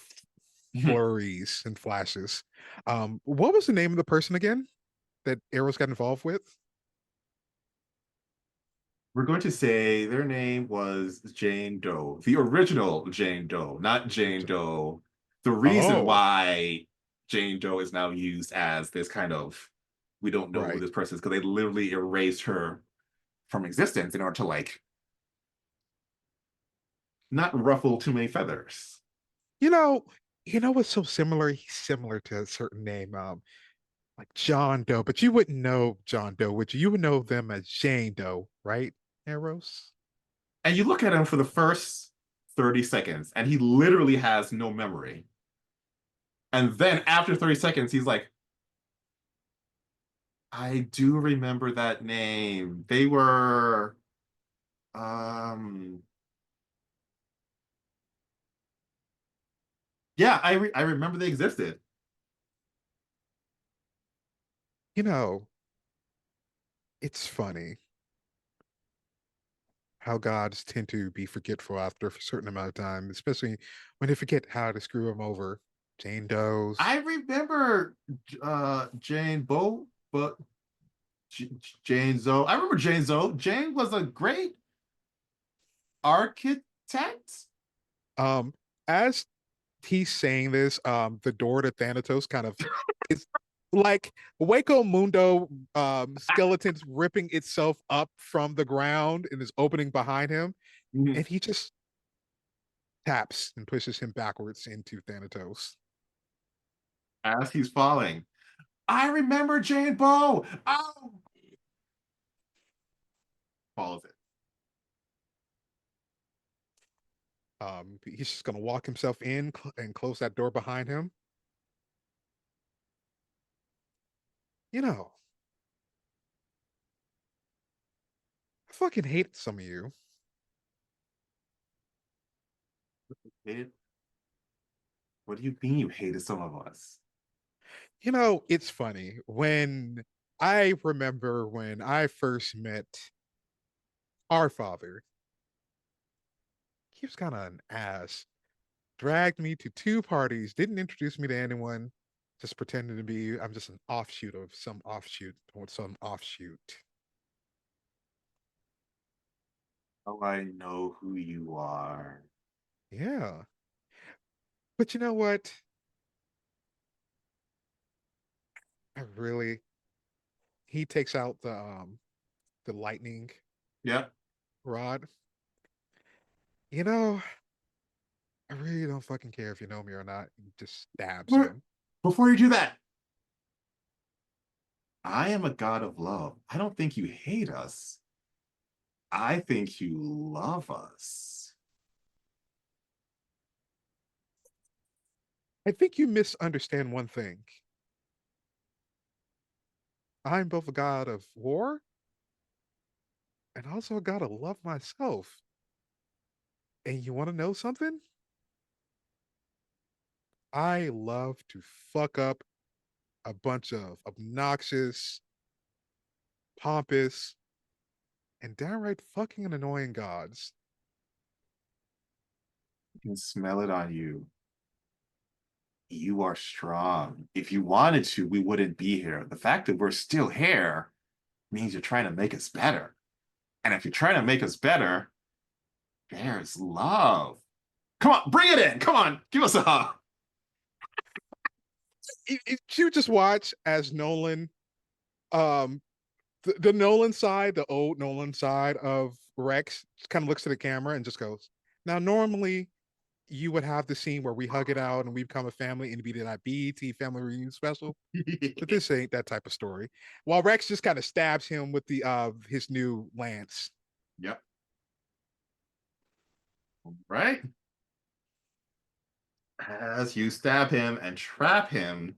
flurries and flashes. What was the name of the person again that Eros got involved with? We're going to say their name was Jane Doe, the original Jane Doe, not Jane Doe. The reason Oh, why Jane Doe is now used as this kind of we don't know who Right. this person is, because they literally erased her from existence in order to like not ruffle too many feathers. You know, you know what's so similar? He's similar to a certain name, like John Doe, but you wouldn't know John Doe, would you? You would know them as Jane Doe, right? Eros. And you look at him for the first 30 seconds, and he literally has no memory. And then after 30 seconds, he's like, I do remember that name. They were um yeah, I remember they existed. You know, it's funny how gods tend to be forgetful after a certain amount of time, especially when they forget how to screw them over. Jane Doe's. I remember Jane Bo, but Jane Zoe. I remember Jane Zoe. Jane was a great architect. As he's saying this, the door to Thanatos kind of is like Waco Mundo skeletons ripping itself up from the ground and is opening behind him, and he just taps and pushes him backwards into Thanatos. As he's falling. I remember Jane Bo. Oh, follows it. He's just gonna walk himself in and close that door behind him. You know, I fucking hate some of you. Hated? What do you mean you hated some of us? You know, it's funny when I remember when I first met our father. He was kind of an ass. Dragged me to two parties, didn't introduce me to anyone, just pretending to be I'm just an offshoot of some offshoot or some offshoot. Oh, I know who you are. Yeah. But you know what? I really he takes out the lightning Yeah. rod. You know, I really don't fucking care if you know me or not. He just stabs What? him. Before you do that, I am a god of love. I don't think you hate us. I think you love us. I think you misunderstand one thing. I'm both a god of war and also a god of love myself. And you want to know something? I love to fuck up a bunch of obnoxious, pompous, and downright fucking annoying gods. You can smell it on you. You are strong. If you wanted to, we wouldn't be here. The fact that we're still here means you're trying to make us better. And if you're trying to make us better, there's love. Come on, bring it in. Come on, give us a hug. If you just watch as Nolan, um, the Nolan side, the old Nolan side of Rex, kind of looks to the camera and just goes, "Now, normally you would have the scene where we hug it out and we become a family and be that BET family reunion special. But this ain't that type of story." While Rex just kind of stabs him with the his new lance. Yep. Right? As you stab him and trap him.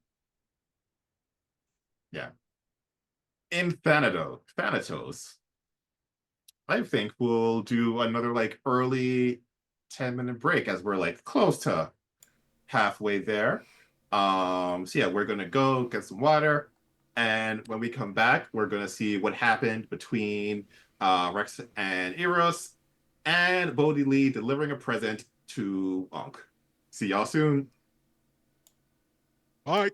Yeah. In Thanatos, I think we'll do another like early 10-minute break as we're like close to halfway there. So yeah, we're gonna go get some water, and when we come back, we're gonna see what happened between Rex and Eros, and Bodhi Lee delivering a present to Onk. See y'all soon. All right.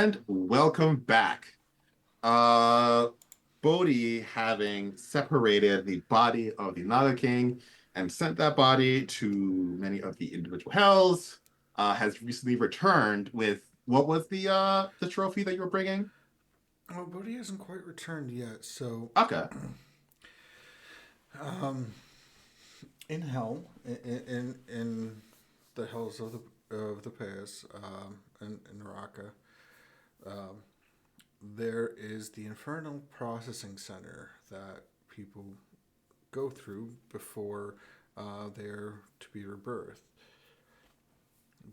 And welcome back. Uh, Bodhi, having separated the body of the Naga King and sent that body to many of the individual hells, has recently returned with what was the trophy that you were bringing? Well, Bodhi hasn't quite returned yet, so Okay. um, in hell, in the hells of the past, in Raqqa, um, there is the infernal processing center that people go through before they're to be rebirthed.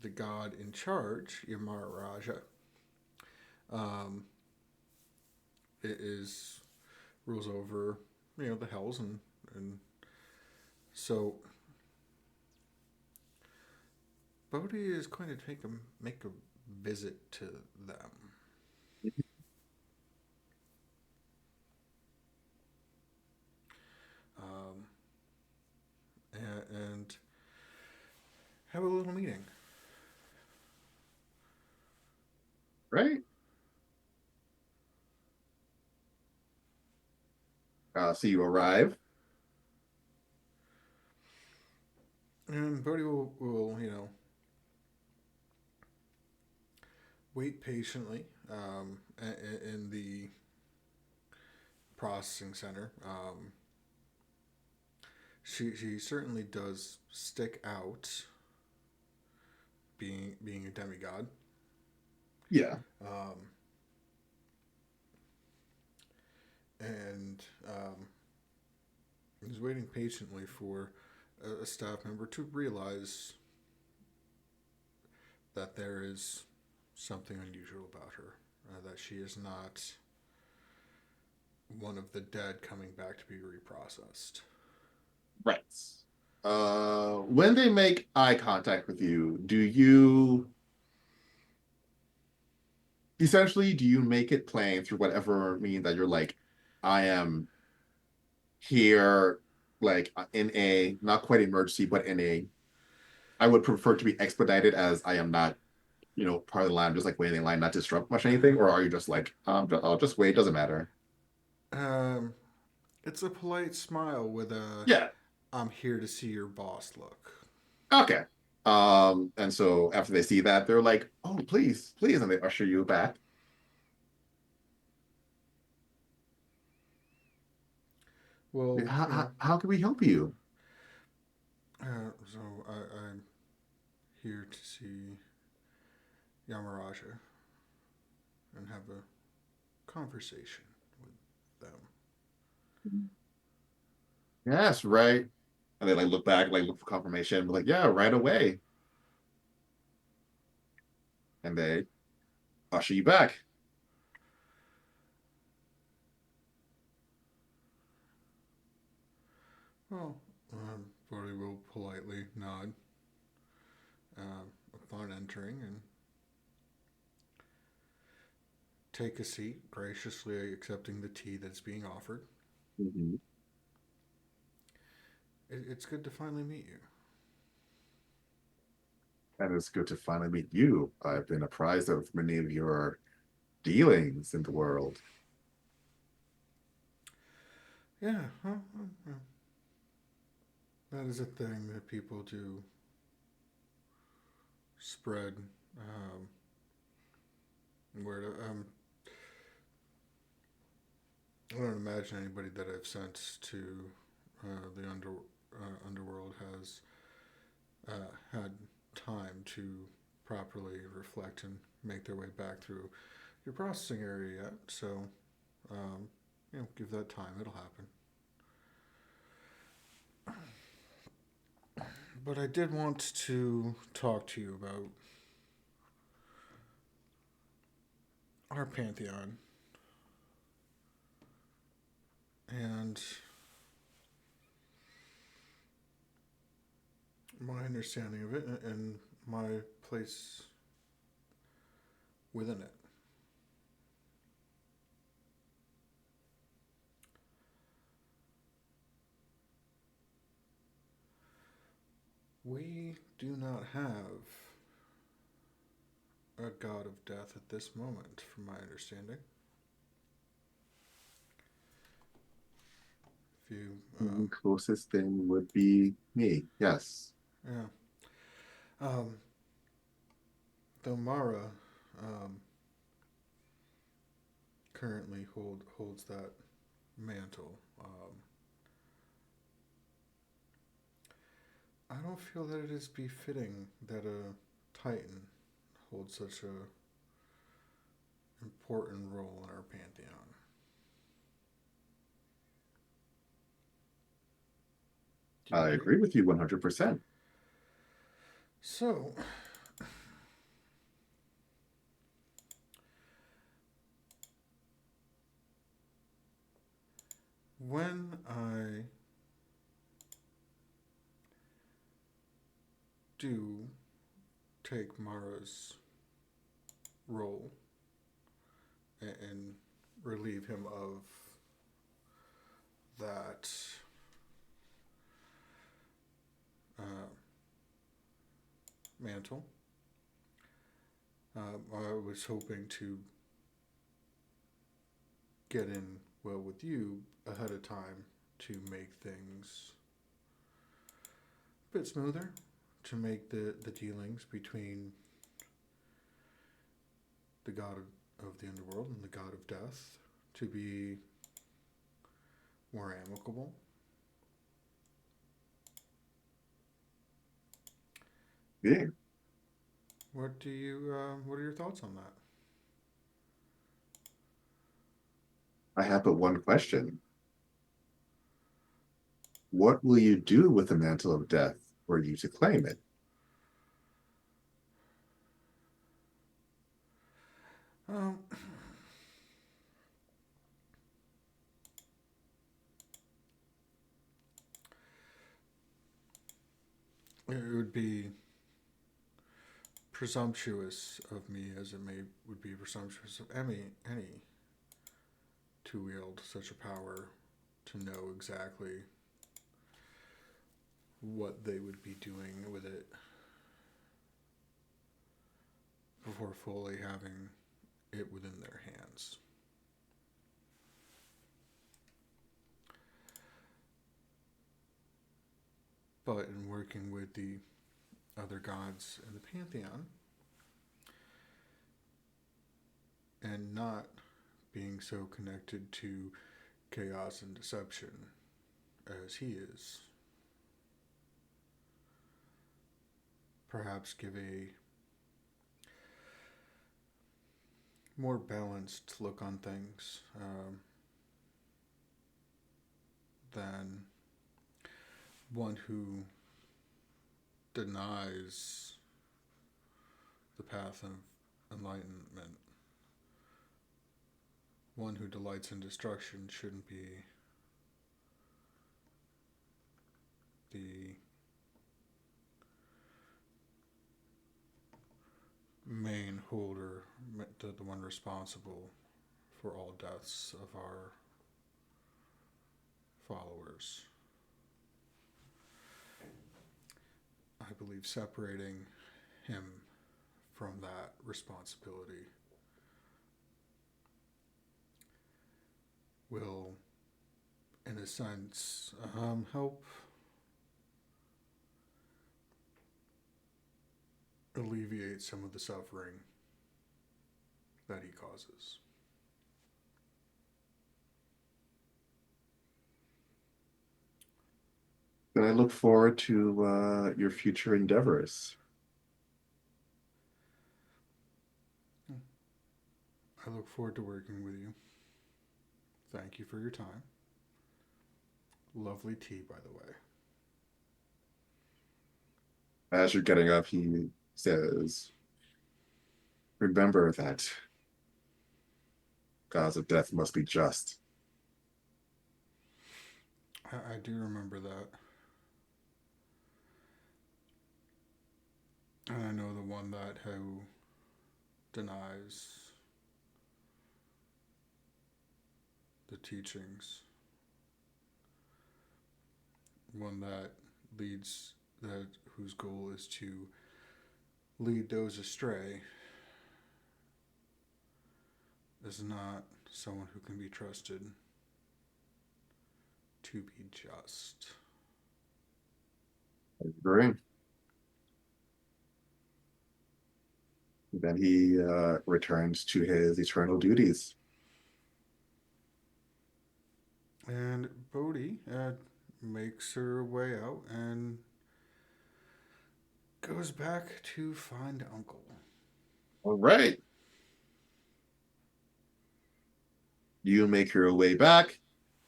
The god in charge, Yamaraja, um, is rules over the hells, and so Bodhi is going to make a visit to them. Um, and have a little meeting. Right. So you arrive. And Bodhi will wait patiently in the processing center. She certainly does stick out, being a demigod. Yeah. Um, and he's waiting patiently for a staff member to realize that there is something unusual about her, that she is not one of the dead coming back to be reprocessed. Right. When they make eye contact with you, do you make it plain through whatever mean that you're like, I am here, like in a not quite emergency, but in a I would prefer to be expedited as I am not, part of the line. I'm just like waiting in line, not disrupt much anything, or are you just like, I'll just wait, doesn't matter. Um, it's a polite smile with a Yeah. "I'm here to see your boss" look. Okay. And so after they see that, they're like, oh, please, please, and they usher you back. Well, How can we help you? so I'm here to see Yamaraja and have a conversation with them. Yes, right. And they like look back, like look for confirmation, like, yeah, right away. And they usher you back. Well, Bodhi will politely nod upon entering and take a seat, graciously accepting the tea that's being offered. Mhm. It's good to finally meet you. And it's good to finally meet you. I've been apprised of many of your dealings in the world. Yeah, that is a thing that people do spread word. I don't imagine anybody that I've sent to the underworld has had time to properly reflect and make their way back through your processing area yet. So, give that time; it'll happen. But I did want to talk to you about our pantheon and my understanding of it and my place within it. We do not have a god of death at this moment, from my understanding. If you, Closest thing would be me. Yes. yeah. Um, though Mara um, currently holds that mantle, I don't feel that it is befitting that a Titan holds such a important role in our pantheon. Do you I agree with you 100%. So, when I do take Mara's role and relieve him of that uh, mantle, I was hoping to get in well with you ahead of time to make things a bit smoother, to make the dealings between the god of the underworld and the god of death to be more amicable. Yeah. What are your thoughts on that? I have but one question. What will you do with the mantle of death were you to claim it? Um, it would be presumptuous of me, as it would be presumptuous of any to wield such a power, to know exactly what they would be doing with it before fully having it within their hands. But in working with the other gods in the pantheon, and not being so connected to chaos and deception as he is, perhaps give a more balanced look on things than one who denies the path of enlightenment. One who delights in destruction shouldn't be the main holder, the one responsible for all deaths of our followers. I believe separating him from that responsibility will, in a sense, help alleviate some of the suffering that he causes. Then I look forward to your future endeavors. I look forward to working with you. Thank you for your time. Lovely tea, by the way. As you're getting up, he says, remember that gods of death must be just. I do remember that. And I know the one that who denies the teachings, one that leads, that whose goal is to lead those astray is not someone who can be trusted to be just. Agree. Then he returns to his eternal duties. And Bodhi makes her way out and goes back to find Uncle. All right. You make your way back.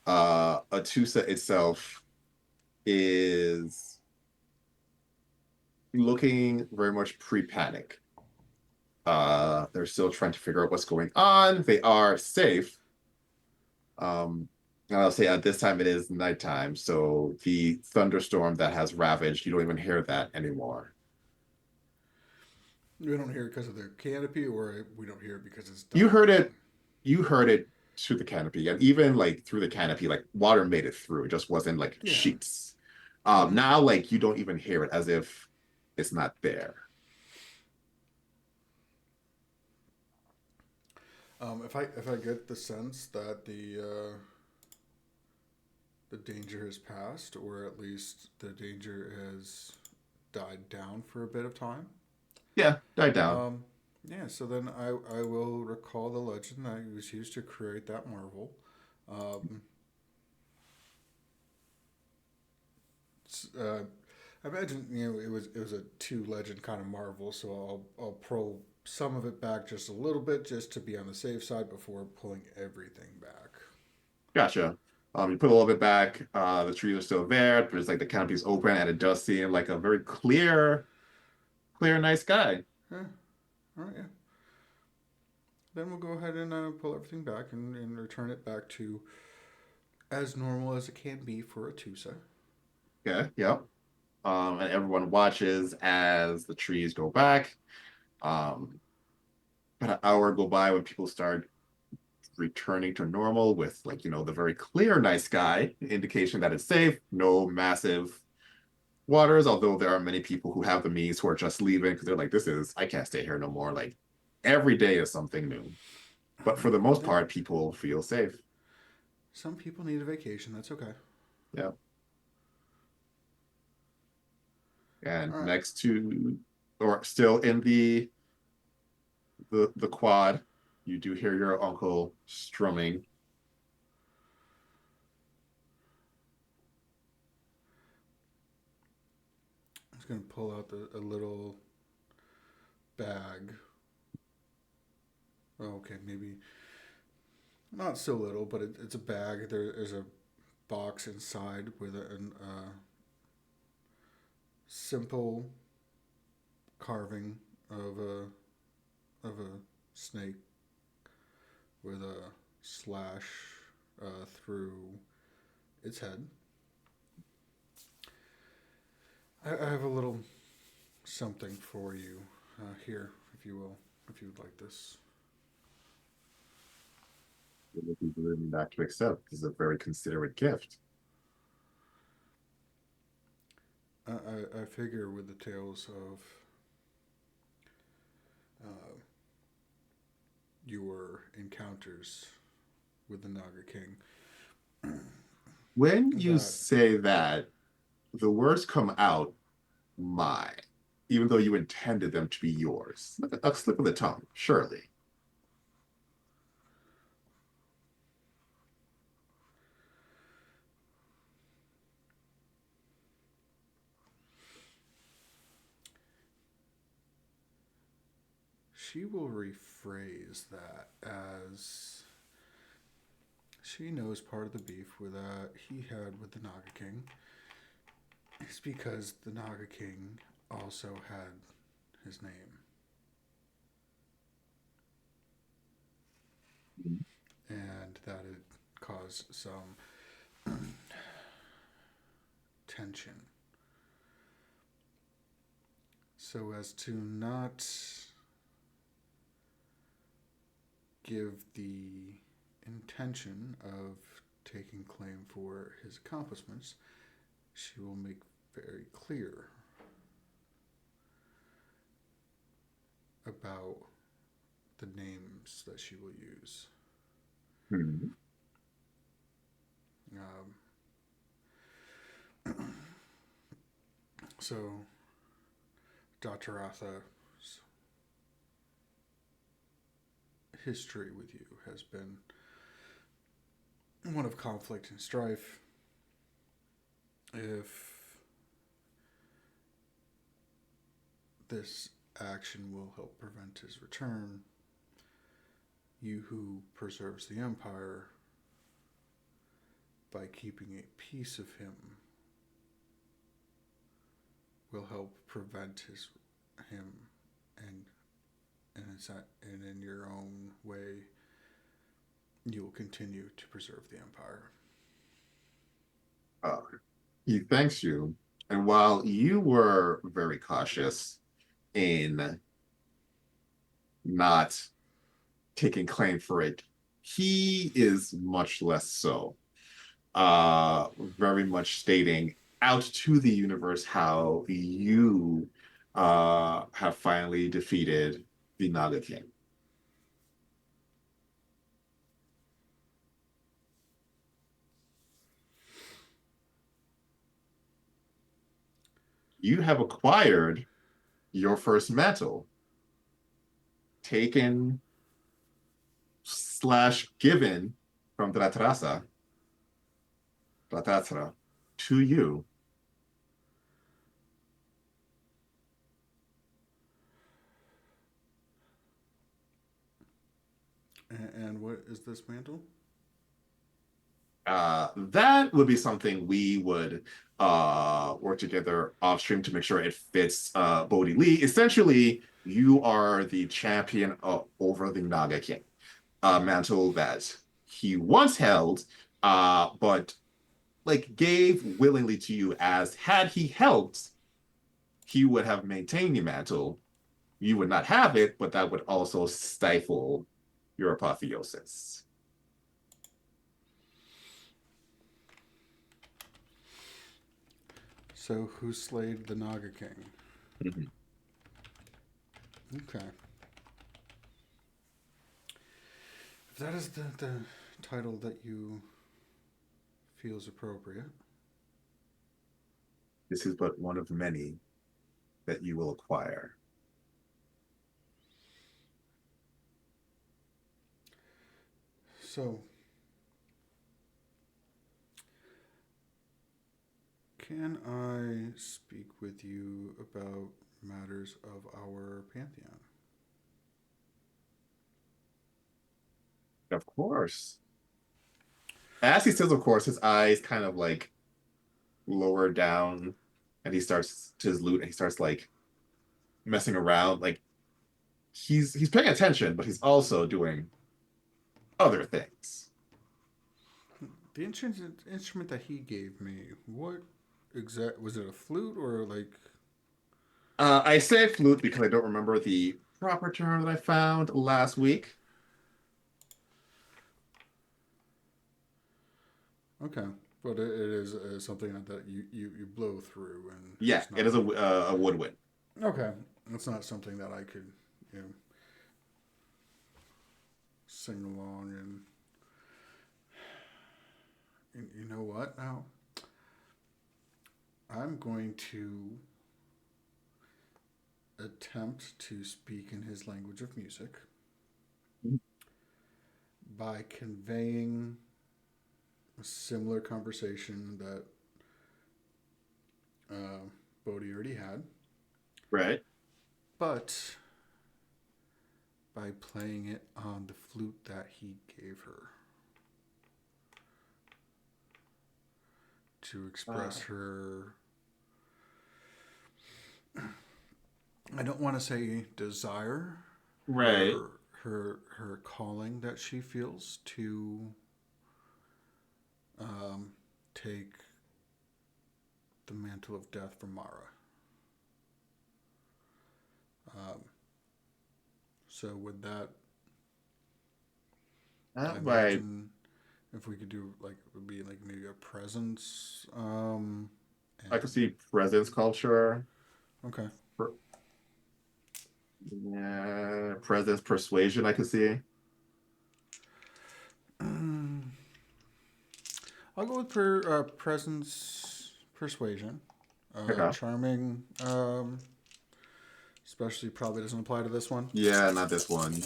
Atusa itself is looking very much pre-panic. They're still trying to figure out what's going on. They are safe. And I'll say at this time it is nighttime, so the thunderstorm that has ravaged, you don't even hear that anymore. We don't hear it because of the canopy, or we don't hear it because it's You dark. heard it, you heard it through the canopy, and even like through the canopy, like water made it through. It just wasn't like Yeah. sheets. Mhm. Now like you don't even hear it as if it's not there. If I get the sense that the danger has passed, or at least the danger has died down for a bit of time. Yeah, died down. Yeah, so then I will recall the legend that was used to create that marvel. Um, I imagine it was a two legend kind of marvel, so I'll probe some of it back just a little bit just to be on the safe side before pulling everything back. Gotcha. You put a little bit back. The trees are still there, but it's like the canopy's open, and it does seem like a very clear, nice sky. Yeah, all right, yeah. Then we'll go ahead and pull everything back and return it back to as normal as it can be for a Tusa. Okay, yep. And everyone watches as the trees go back. Um, about an hour go by when people start returning to normal with like, the very clear night sky, indication that it's safe, no massive waters, although there are many people who have the means who are just leaving because they're like, I can't stay here no more. Like every day is something new. But for the most Yeah. part, people feel safe. Some people need a vacation. That's okay. Yeah. And All right. next to, or still in the quad, you do hear your uncle strumming. I'm just gonna pull out a little bag. Oh, okay, maybe not so little, but it's a bag. There's a box inside with a simple carving of a snake with a slash through its head. I have a little something for you here, if you will, if you would like this. It would be willing not to accept. This is a very considerate gift. I figure with the tales of uh, your encounters with the Naga King When you that say that, the words come out my, even though you intended them to be yours. A slip of the tongue, surely. she will rephrase that as she knows part of the beef with he had with the Naga King is because the Naga King also had his name, and that it caused some tension. So as to not give the intention of taking claim for his accomplishments, she will make very clear about the names that she will use. Hmm. So, Dr. Atha's history with you has been one of conflict and strife. If this action will help prevent his return, you who preserves the Empire by keeping a piece of him will help prevent him and and in your own way you will continue to preserve the Empire. Uh, he thanks you. And while you were very cautious in not taking claim for it, he is much less so. Very much stating out to the universe how you have finally defeated the Naga King. You have acquired your first mantle, taken slash given from Tratatra to you. And what is this mantle? That would be something we would work together off stream to make sure it fits Bodhi Lee. Essentially, you are the champion over the Naga King, mantle that he once held, but like gave willingly to you, as had he helped, he would have maintained the mantle. You would not have it, but that would also stifle your apotheosis. So, who slayed the Naga King? Mhm. Okay. If that is the title that you feel is appropriate. This is but one of many that you will acquire. So, can I speak with you about matters of our pantheon? Of course. As he says, of course, his eyes kind of like lower down and he starts to his lute and he starts like messing around. Like he's paying attention, but he's also doing other things. The instrument that he gave me, what exact was it? A flute or like? I say flute because I don't remember the proper term that I found last week. Okay, but it is something that you blow through and Yeah, it's it not. is a woodwind. Okay, it's not something that I could you know sing along and you know what now. I'm going to attempt to speak in his language of music by conveying a similar conversation that Bodhi already had, Right. but by playing it on the flute that he gave her to express her. I don't want to say desire, Right. her calling that she feels to um, take the mantle of death from Mara. Um, so with that, I Right. imagine if we could do like it would be like maybe a presence. I could And see presence culture. okay, Yeah, presence, persuasion, I can see. I'll go with presence, persuasion, Okay. charming. Especially probably doesn't apply to this one. Yeah, not this one.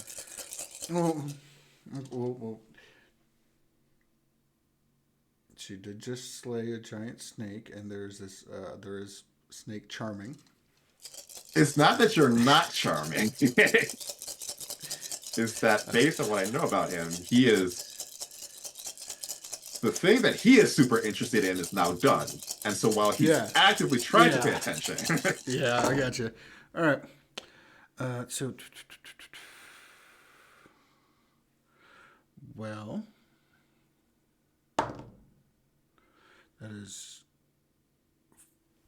Well, well, she did just slay a giant snake, and there is snake charming. It's not that you're not charming. It's that based on what I know about him, he is the thing that he is super interested in is now done. And so while he's Yeah. actively trying to pay Yeah. attention, Yeah, I got you. All right. So, well, that is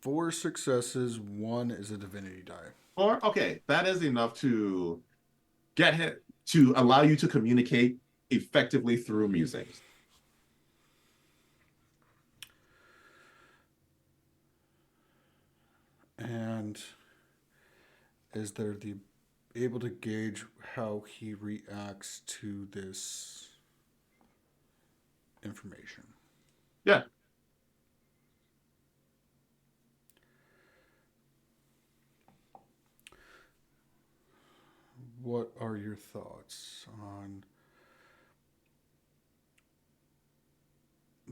4 successes. 1 is a divinity die. or okay, that is enough to get him to allow you to communicate effectively through music. And is there the able to gauge how he reacts to this information? Yeah. What are your thoughts on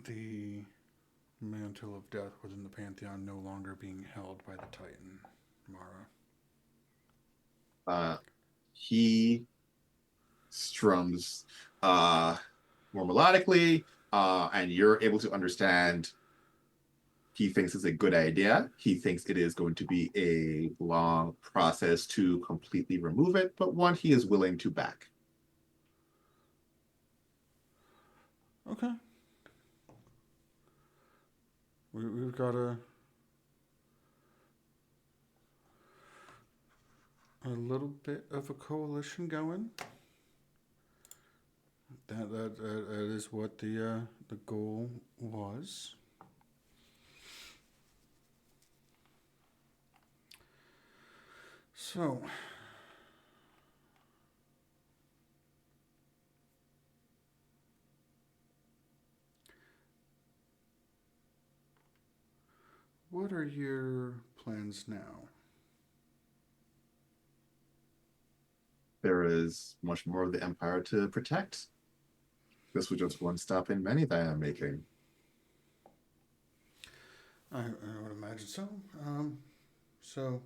the mantle of death within the pantheon no longer being held by the Titan, Mara? He strums more melodically, and you're able to understand he thinks it's a good idea. He thinks it is going to be a long process to completely remove it, but one he is willing to back. Okay. We've got a little bit of a coalition going. That is what the goal was. So, what are your plans now? There is much more of the Empire to protect. This was just one stop in many that I am making. I would imagine so. So,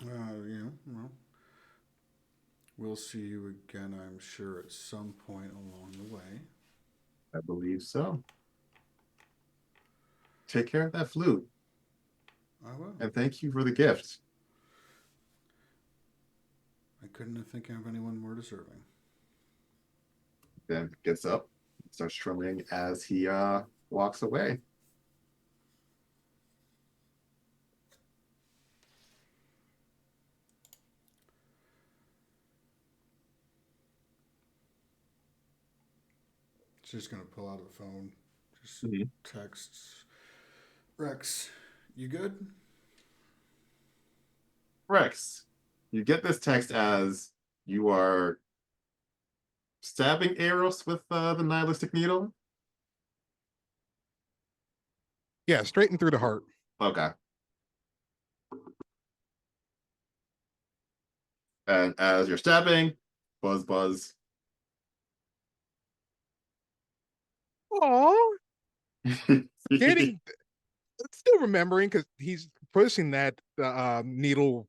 well, we'll see you again, I'm sure, at some point along the way. I believe so. Take care of that flute. I will. And thank you for the gift. I couldn't think of anyone more deserving. Then gets up, starts strumming as he walks away. She's gonna pull out the phone, just Mhm. texts Rex. You good? Rex, you get this text as you are stabbing Eros with the nihilistic needle. Yeah, straight in through the heart. Okay. And as you're stabbing, buzz, buzz. Oh, getting still remembering because he's pushing that needle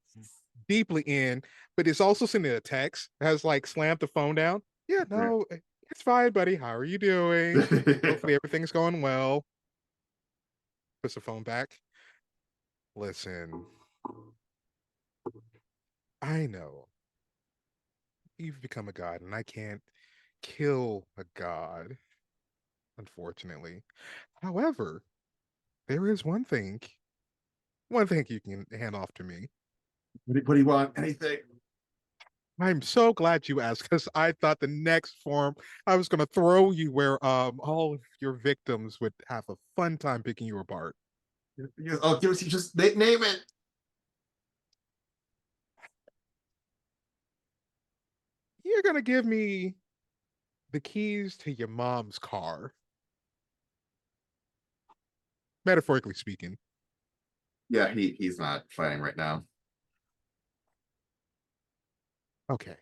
deeply in, but it's also sending a text. Has like slammed the phone down. Yeah, no, it's fine, buddy. How are you doing? Hopefully everything's going well. Puts the phone back. Listen, I know you've become a god, and I can't kill a god, unfortunately. However, there is one thing you can hand off to me. What do you want? Anything? I'm so glad you asked because I thought the next form I was gonna throw you where all of your victims would have a fun time picking you apart. Oh, give us just name it. you're gonna give me the keys to your mom's car, metaphorically speaking. Yeah, he's not fighting right now. Okay.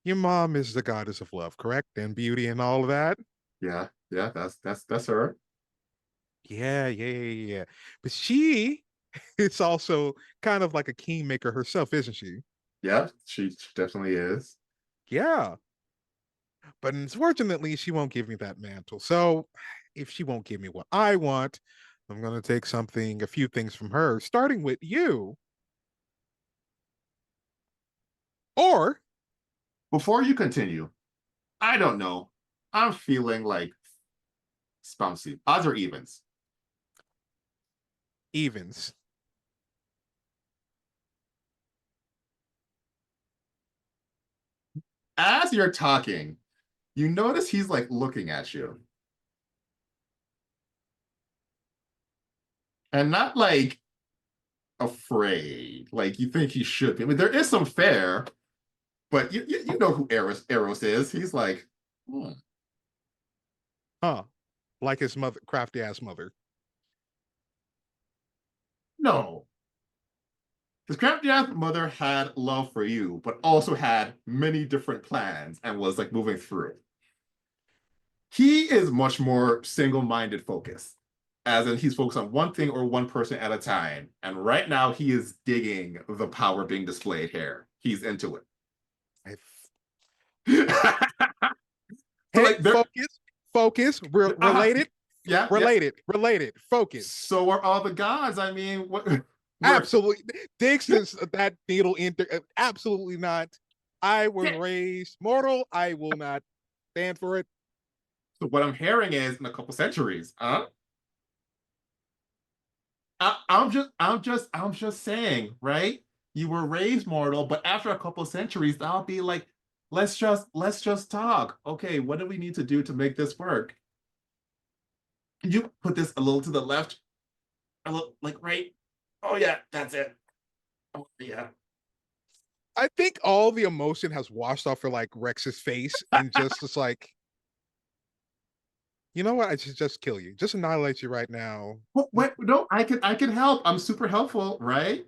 Your mom is the goddess of love, correct? And beauty and all of that. Yeah, yeah, that's her. Yeah. But she is also kind of like a kingmaker herself, isn't she? Yeah, she definitely is. Yeah. But unfortunately, she won't give me that mantle. So if she won't give me what I want, I'm going to take a few things from her, starting with you. Or Before you continue, I don't know. I'm feeling like bouncy. Odds or evens? evens. As you're talking, you notice he's like looking at you. And not like afraid, like you think he should be. I mean, there is some fair, but you know who Eros is. He's like, hmm, Huh. Like his mother, crafty ass mother. no. His crafty ass mother had love for you, but also had many different plans and was like moving through. He is much more single-minded focused, as in he's focused on one thing or one person at a time. And right now he is digging the power being displayed here. He's into I it. So Hey, like there, focus, uh-huh. related, Yeah. related, focus. So are all the gods. I mean, what we're Absolutely. Dixon's that needle enter. Absolutely not. I was raised mortal. I will not stand for it. so what I'm hearing is in a couple centuries, huh? I'm just saying, right? You were raised mortal, but after a couple centuries, I'll be like, let's just talk. Okay, what do we need to do to make this work? Can you put this a little to the left? A little like right? Oh yeah, that's it. Oh yeah. I think all the emotion has washed off of like Rex's face and just like, you know what? I should just kill you. Just annihilate you right now. Wait, no, I can help. I'm super helpful, right?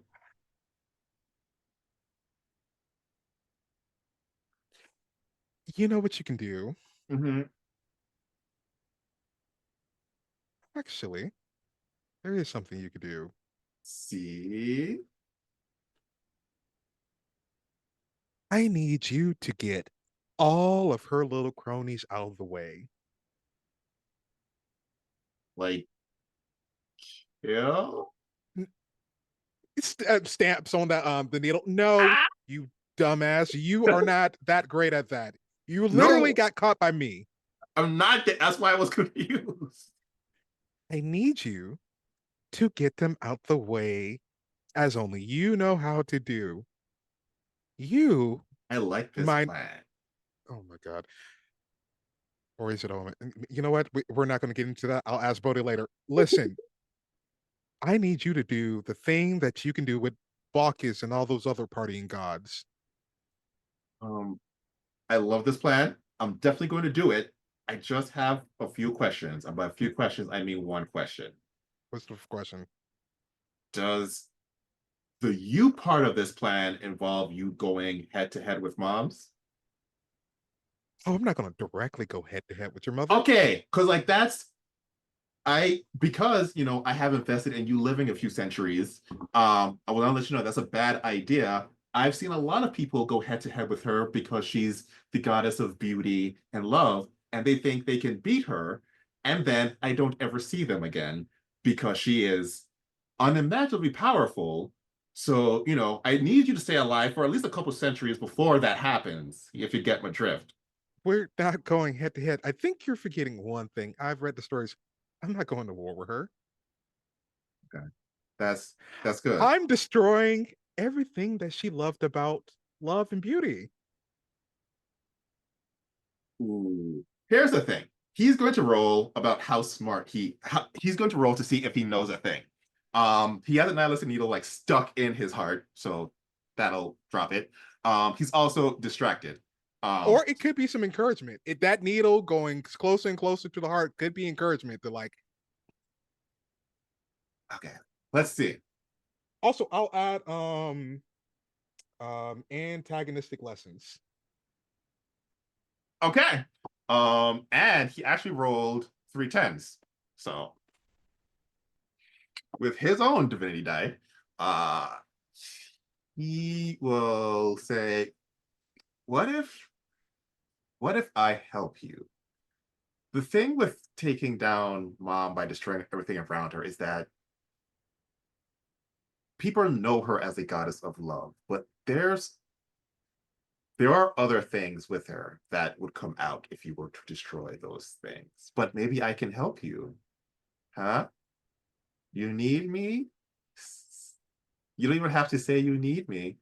You know what you can do? Mm-hmm. Actually, there is something you could do. See? I need you to get all of her little cronies out of the way. Like, yeah. Stamps on the needle. No, Ah, you dumbass. You are not that great at that. You literally no, got caught by me. I'm not. That's why I was confused. I need you to get them out the way as only you know how to do. You, I like this my, plan. oh my God. Or is it all? You know what? We're not going to get into that. I'll ask Bodhi later. Listen, I need you to do the thing that you can do with Bacchus and all those other partying gods. Um, I love this plan. I'm definitely going to do it. I just have a few questions. And by a few questions, I mean one question. What's the question? Does the you part of this plan involve you going head to head with moms? Oh, I'm not going to directly go head to head with your mother. Okay, because like that's because I have invested in you living a few centuries. I will not let you know that's a bad idea. I've seen a lot of people go head to head with her because she's the goddess of beauty and love, and they think they can beat her, and then I don't ever see them again because she is unimaginably powerful. So, I need you to stay alive for at least a couple centuries before that happens, if you get my drift. We're not going head to head. I think you're forgetting one thing. I've read the stories. I'm not going to war with her. Okay. That's good. I'm destroying everything that she loved about love and beauty. Ooh. Here's the thing. He's going to roll about how smart he's going to roll to see if he knows a thing. He has a nihilistic needle like stuck in his heart, so that'll drop it. He's also distracted. Or it could be some encouragement. That needle going closer and closer to the heart could be encouragement to like. Okay, let's see. Also, I'll add antagonistic lessons. Okay. And he actually rolled 3 10s. So with his own divinity die, he will say, what if I help you? The thing with taking down Mom by destroying everything around her is that people know her as a goddess of love, but there are other things with her that would come out if you were to destroy those things. But maybe I can help you. Huh? You need me? You don't even have to say you need me.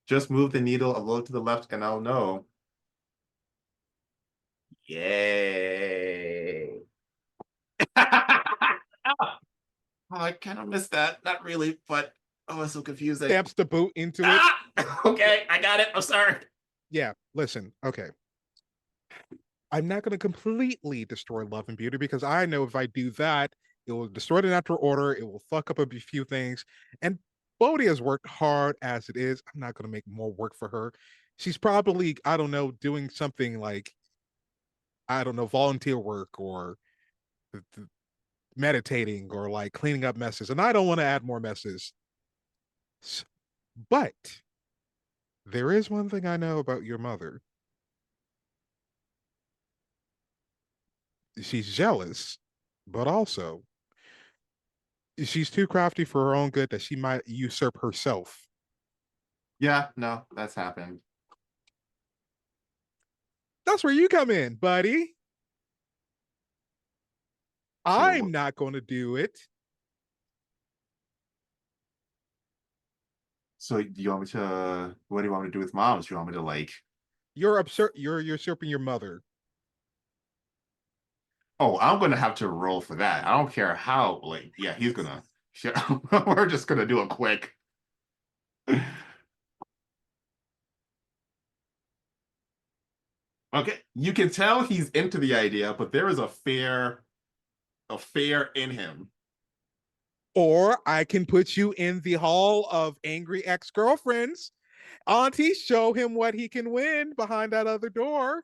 Just move the needle a little to the left and I'll know. Yay. I kind of missed that. Not really, but oh, it's so confusing. Stamps the boot into it. Okay, I got it. I'm sorry. Yeah, listen, okay. I'm not going to completely destroy Love and Beauty because I know if I do that, it will destroy the natural order. It will fuck up a few things. And Bodhi has worked hard as it is. I'm not going to make more work for her. She's probably, I don't know, doing something like, I don't know, volunteer work or meditating or like cleaning up messes. And I don't want to add more messes. But there is one thing I know about your mother. She's jealous, but also she's too crafty for her own good that she might usurp herself. Yeah, no, that's happened. That's where you come in, buddy. I'm So, not going to do it. so do you want me to? What do you want me to do with Moms? Do you want me to like? You're absurd. You're usurping your mother. Oh, I'm gonna have to roll for that. I don't care how. Like, yeah, he's gonna. We're just gonna do a quick. Okay, you can tell he's into the idea, but there is a fear in him. Or I can put you in the hall of angry ex-girlfriends. Auntie, show him what he can win behind that other door.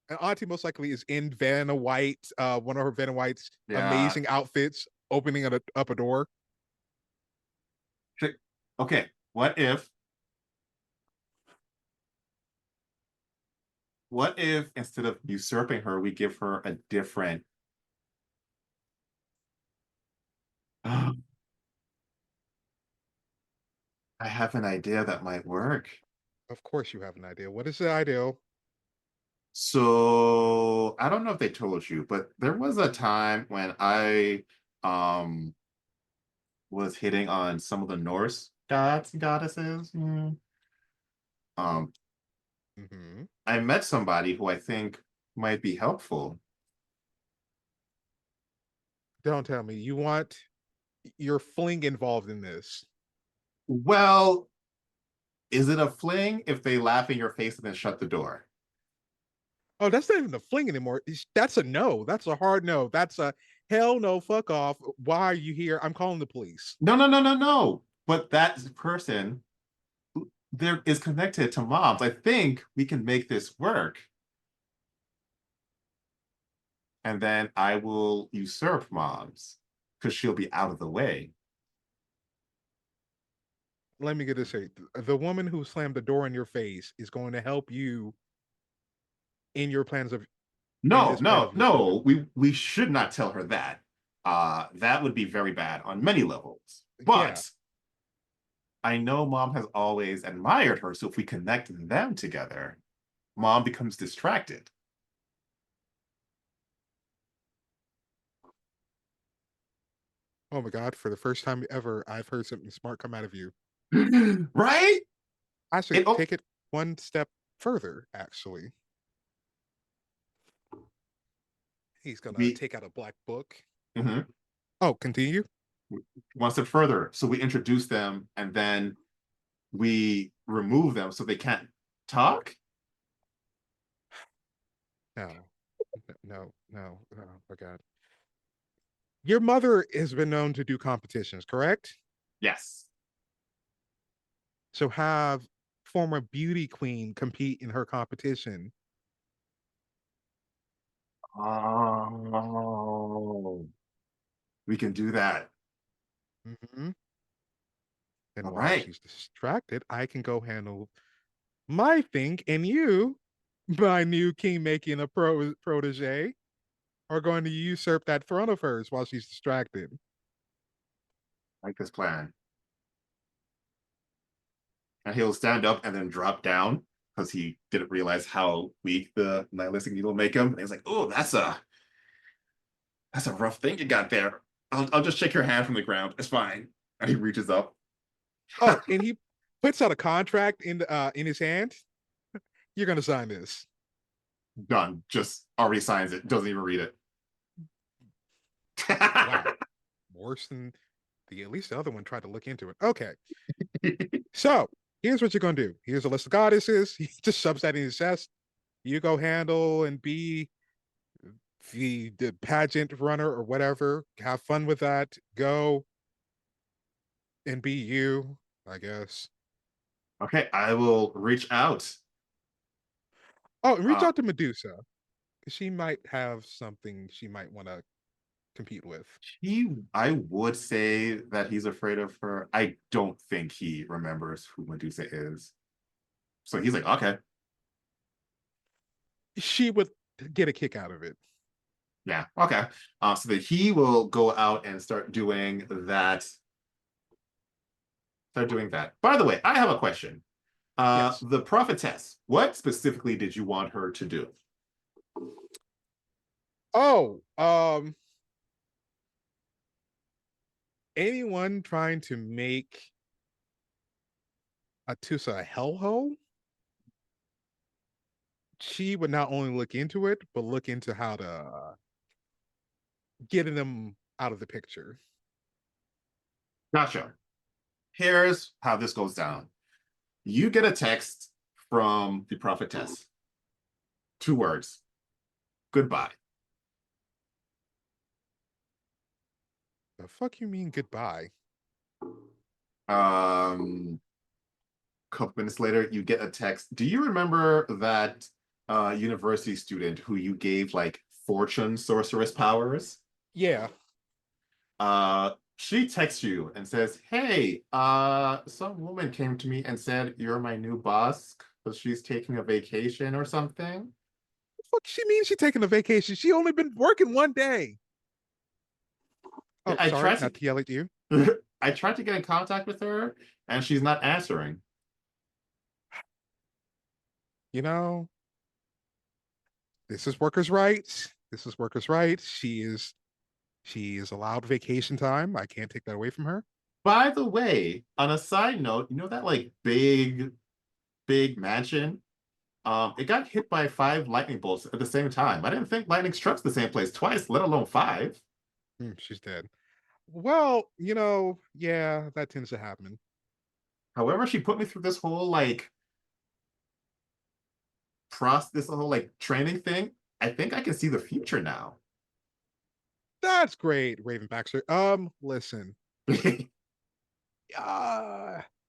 And Auntie most likely is in Vanna White, one of her Vanna White's Yeah. amazing outfits, opening up a door. Okay. What if instead of usurping her, we give her a different? I have an idea that might work. Of course, you have an idea. What is the ideal? So I don't know if they told you, but there was a time when I um was hitting on some of the Norse gods and goddesses. Um, Mm-hmm. I met somebody who I think might be helpful. Don't tell me you want your fling involved in this. Well, is it a fling if they laugh in your face and then shut the door? Oh, that's not even a fling anymore. That's a no. That's a hard no. That's a hell no. Fuck off. Why are you here? I'm calling the police. No, no, no, no, no. But that person there is connected to Moms. I think we can make this work. And then I will usurp Moms because she'll be out of the way. Let me get this straight. The woman who slammed the door in your face is going to help you in your plans of in No, this plan no, of no. usurping. We should not tell her that. That would be very bad on many levels. Yeah. But I know Mom has always admired her, so if we connect them together, Mom becomes distracted. Oh my God. For the first time ever, I've heard something smart come out of you. Right? I should It, oh, take it one step further, actually. He's gonna we take out a black book. mhm. Oh, continue. One step further. So we introduce them, and then we remove them so they can't talk? No, no. Oh my God. Your mother has been known to do competitions, correct? Yes. So have former beauty queen compete in her competition. Oh, we can do that. Hmm. And All while right. she's distracted, I can go handle my thing, and you, my new king making a protege, are going to usurp that throne of hers while she's distracted. Like this plan. And he'll stand up and then drop down because he didn't realize how weak the nihilistic needle make him. And he's like, "Oh, that's a rough thing you got there. I'll just shake your hand from the ground. It's fine." And he reaches up. Oh, and he puts out a contract in his hand. You're going to sign this. Done. Just already signs it. Doesn't even read it. Wow, worse than the at least the other one tried to look into it. Okay, so here's what you're going to do. Here's a list of goddesses. He just shoves that in his chest. You go handle and be the pageant runner or whatever. Have fun with that. Go and be you, I guess. Okay, I will reach out. Oh, and reach Uh, out to Medusa. She might have something she might want to compete with. I would say that he's afraid of her. I don't think he remembers who Medusa is. So he's like, okay, She would get a kick out of it. yeah, okay. So that he will go out and start doing that. Start doing that. By the way, I have a question. Yes. The prophetess, what specifically did you want her to do? Oh, anyone trying to make Atusa a hellhole, she would not only look into it, but look into how to getting them out of the picture. Gotcha. Here's how this goes down. You get a text from the prophetess. 2 words. Goodbye. The fuck you mean goodbye? Um, couple minutes later, you get a text. Do you remember that university student who you gave like fortune sorceress powers? Yeah. She texts you and says, "Hey, some woman came to me and said you're my new boss because she's taking a vacation or something." Fuck she means she taking a vacation. She only been working 1 day. Oh, I sorry, tried not to yell at you. to I tried to get in contact with her and she's not answering. You know, this is workers' rights. This is workers' rights. She is allowed vacation time. I can't take that away from her. By the way, on a side note, you know that like big mansion? It got hit by 5 lightning bolts at the same time. I didn't think lightning struck the same place twice, let alone 5. She's dead. Well, yeah, that tends to happen. However, she put me through this whole like training thing. I think I can see the future now. That's great, Raven Baxter. Listen,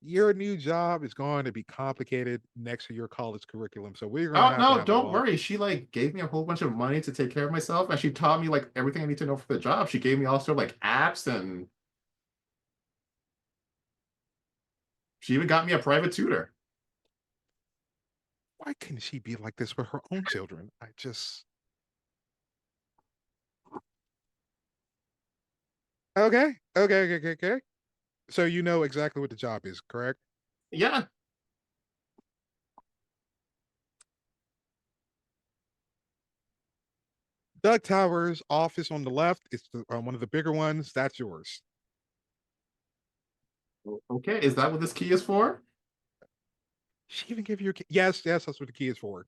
your new job is going to be complicated next to your college curriculum, so we're going Oh to no, have a don't long. worry. She like gave me a whole bunch of money to take care of myself, and she taught me like everything I need to know for the job. She gave me also like apps, and she even got me a private tutor. Why couldn't she be like this with her own children? I just. Okay. So you know exactly what the job is, correct? Yeah. Doug Towers' office on the left. It's one of the bigger ones. That's yours. Okay. Is that what this key is for? She even gave you a key. Yes, that's what the key is for.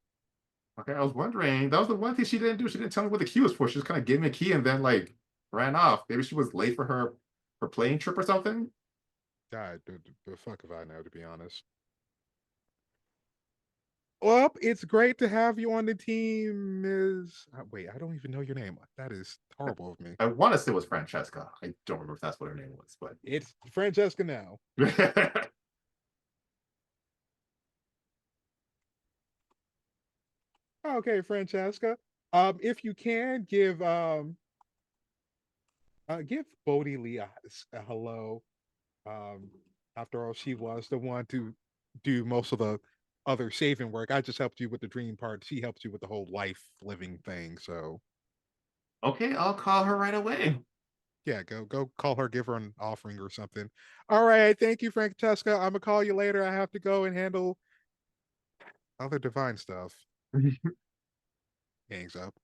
Okay, I was wondering. That was the one thing she didn't do. She didn't tell me what the key was for. She just kind of gave me a key and then like ran off. Maybe she was late for her plane trip or something. The fuck if I know, to be honest. Well, it's great to have you on the team. Is wait, I don't even know your name. That is horrible of me. I want to say it was Francesca. I don't remember if that's what her name was, but It's Francesca now. Okay, Francesca. If you can give Bodie Lee a hello. Um, After all, she was the one to do most of the other saving work. I just helped you with the dream part. She helped you with the whole life living thing. So okay, I'll call her right away. yeah, go call her, give her an offering or something. All right, thank you, Francesca. I'm gonna call you later. I have to go and handle other divine stuff. Hangs up.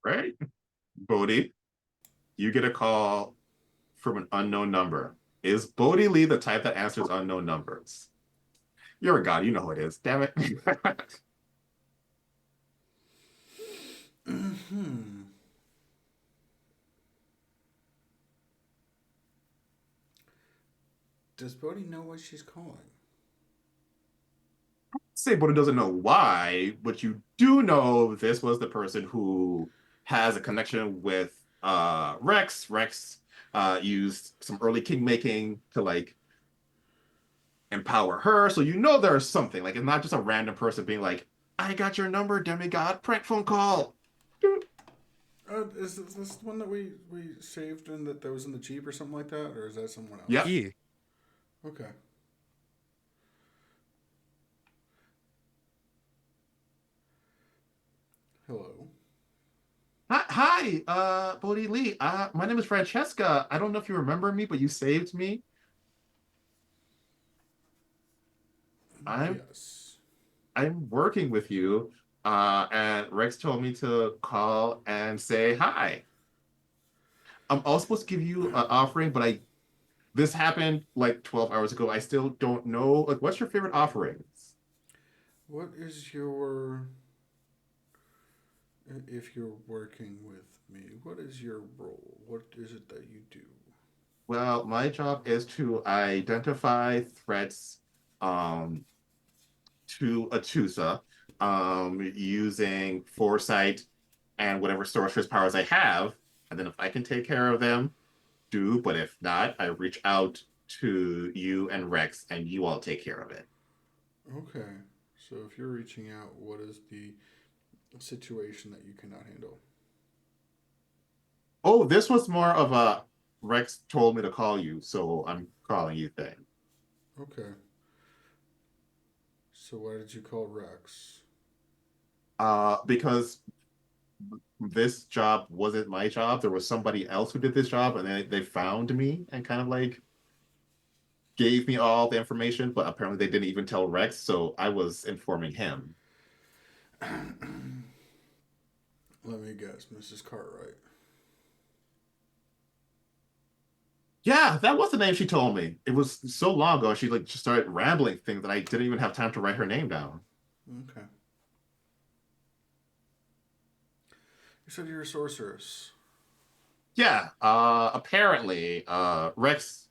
Right? Bodhi, you get a call from an unknown number. Is Bodhi Lee the type that answers unknown numbers? You're a god, you know who it is. Damn it. Hmm. Does Bodhi know what she's calling? Say Bodhi doesn't know why, but you do know this was the person who has a connection with Rex. Rex used some early king making to like empower her. So you know there's something. Like it's not just a random person being like, I got your number, demigod, prank phone call. Is this the one that we saved and that was in the Jeep or something like that, or is that someone else? Yep. Yeah. Okay. Hello. Hi, Bodhi Lee. My name is Francesca. I don't know if you remember me, but you saved me. I'm Yes. I'm working with you. And Rex told me to call and say hi. I'm also supposed to give you an offering, but I this happened like 12 hours ago. I still don't know. Like, what's your favorite offerings? What is your if you're working with me? What is your role? What is it that you do? Well, my job is to identify threats um, to Atusa using foresight and whatever sorceress powers I have. And then if I can take care of them, do. But if not, I reach out to you and Rex, and you all take care of it. Okay. So if you're reaching out, what is the situation that you cannot handle? Oh, this was more of a Rex told me to call you, so I'm calling you thing. Okay. So why did you call Rex? Because this job wasn't my job. There was somebody else who did this job, and they found me and kind of like gave me all the information, but apparently they didn't even tell Rex, so I was informing him. Let me guess, Mrs. Cartwright. Yeah, that was the name she told me. It was so long ago, she like just started rambling things that I didn't even have time to write her name down. Okay. You said you're a sorceress. Yeah, apparently, Rex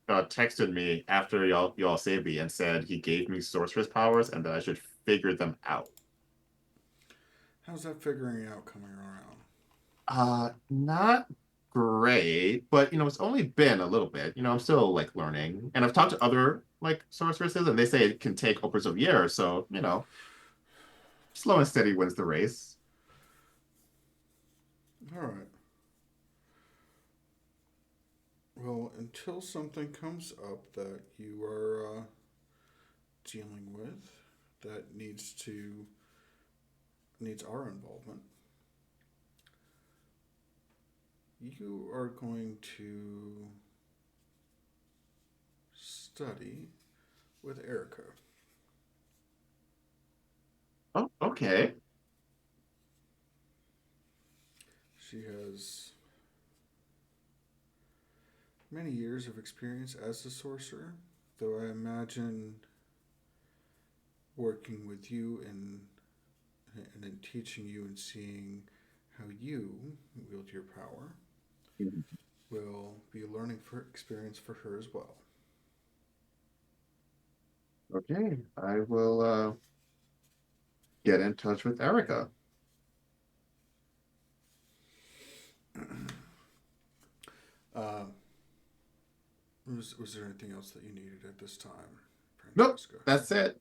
texted me after y'all saved me and said he gave me sorceress powers and that I should figure them out. How's that figuring out coming around? Not great, but it's only been a little bit. I'm still like learning, and I've talked to other like sorceresses, and they say it can take upwards of years. So slow and steady wins the race. All right. Well, until something comes up that you are dealing with that needs our involvement, you are going to study with Erica. Oh, okay. She has many years of experience as a sorcerer, though I imagine working with you and in teaching you and seeing how you wield your power will be a learning experience for her as well. Okay, I will get in touch with Erica. Uh, was there anything else that you needed at this time, Nope, Francesca? that's it.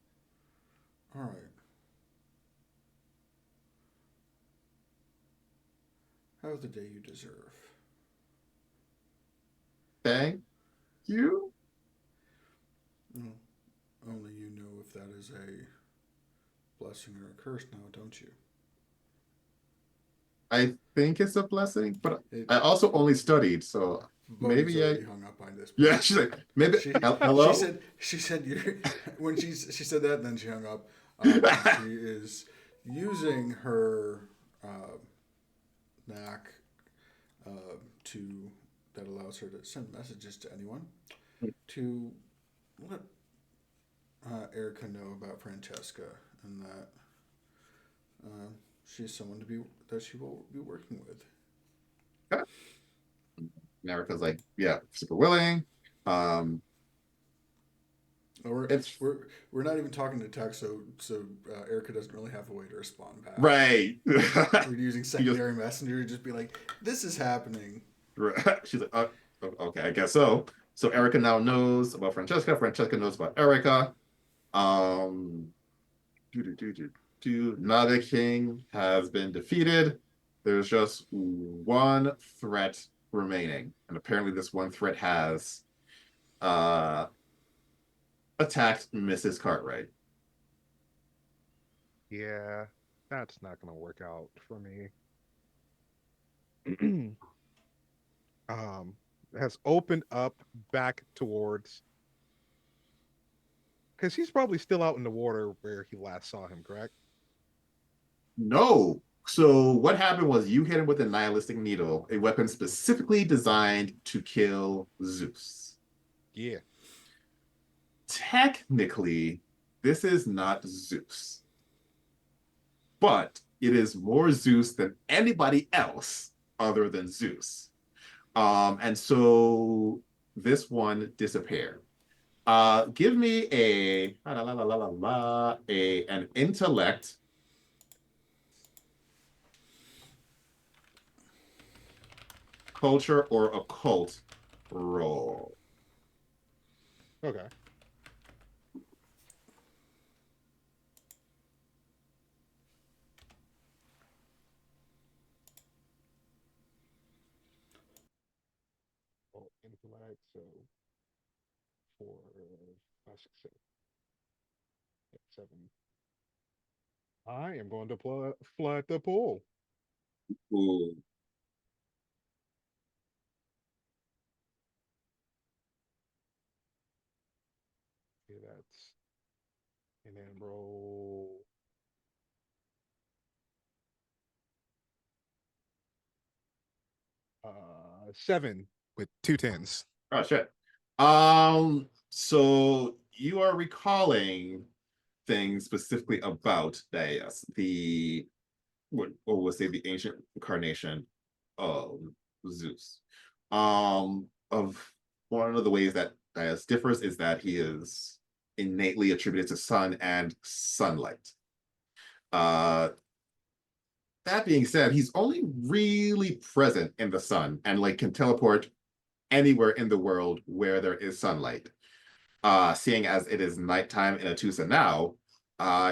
All right. Have the day you deserve. Thank you. Well, only you know if that is a blessing or a curse now, don't you? I think it's a blessing, but It, I also only studied, so Bodhi's maybe I. already hung up by this Yeah, point. she's like, maybe. She she Hello. said she said you're when she said that, and then she hung up. She is using her uh, knack to that allows her to send messages to anyone to let Erica know about Francesca and that uh, she's someone to be that she will be working with. America's like, yeah, super willing. Um, No, we're it's we're we're not even talking to text, so Erica doesn't really have a way to respond back. right. We're using He just secondary messenger to just be like, "This is happening." she's like, okay, I guess so. So Erica now knows about Francesca. Francesca knows about Erica. Um, do do do do do. Naga King has been defeated. There's just one threat remaining, and apparently this one threat has uh attacked Mrs. Cartwright. Yeah, that's not gonna work out for me. um, has opened up back towards because he's probably still out in the water where he last saw him, correct? No. So what happened was you hit him with a nihilistic needle, a weapon specifically designed to kill Zeus. Yeah. Technically, this is not Zeus, but it is more Zeus than anybody else other than Zeus. And so this one disappeared. Give me a an intellect, culture, or occult roll. Okay. Oh, intellect. So 4, 5, 6, 7, 7. I am going to flood the pool. Ooh. Okay, that's and then roll 7 with 2 10s. Oh shit. So you are recalling things specifically about Daius, the what we'll say the ancient incarnation of Zeus. Of one of the ways that Daius differs is that he is innately attributed to sun and sunlight. Uh that being said, he's only really present in the sun and like can teleport anywhere in the world where there is sunlight. Seeing as it is nighttime in Atusa now,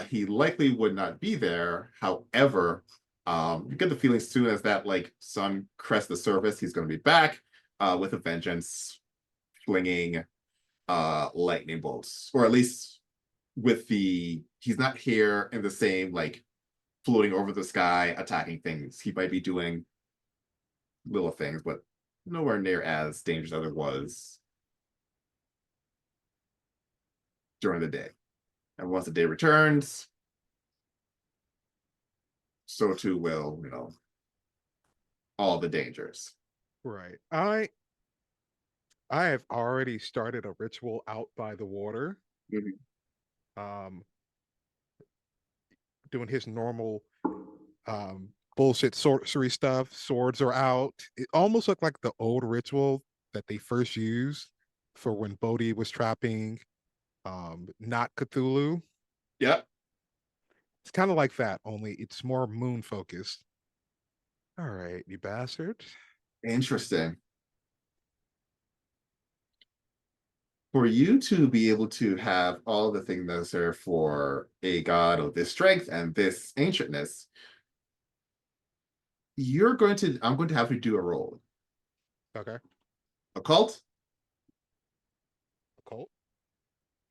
he likely would not be there. However, you get the feeling soon as that like sun crests the surface, he's going to be back with a vengeance, flinging lightning bolts, or at least with the he's not here in the same like floating over the sky attacking things. He might be doing little things, but nowhere near as dangerous as it was during the day. And once the day returns, so too will, all the dangers. Right. I have already started a ritual out by the water. Mhm. Um, doing his normal bullshit sorcery stuff. Swords are out. It almost looked like the old ritual that they first used for when Bodhi was trapping not Cthulhu. Yep. It's kind of like that, only it's more moon focused. All right, you bastard. Interesting. For you to be able to have all the things necessary for a god of this strength and this ancientness, I'm going to have to do a roll. Okay. Occult Cool.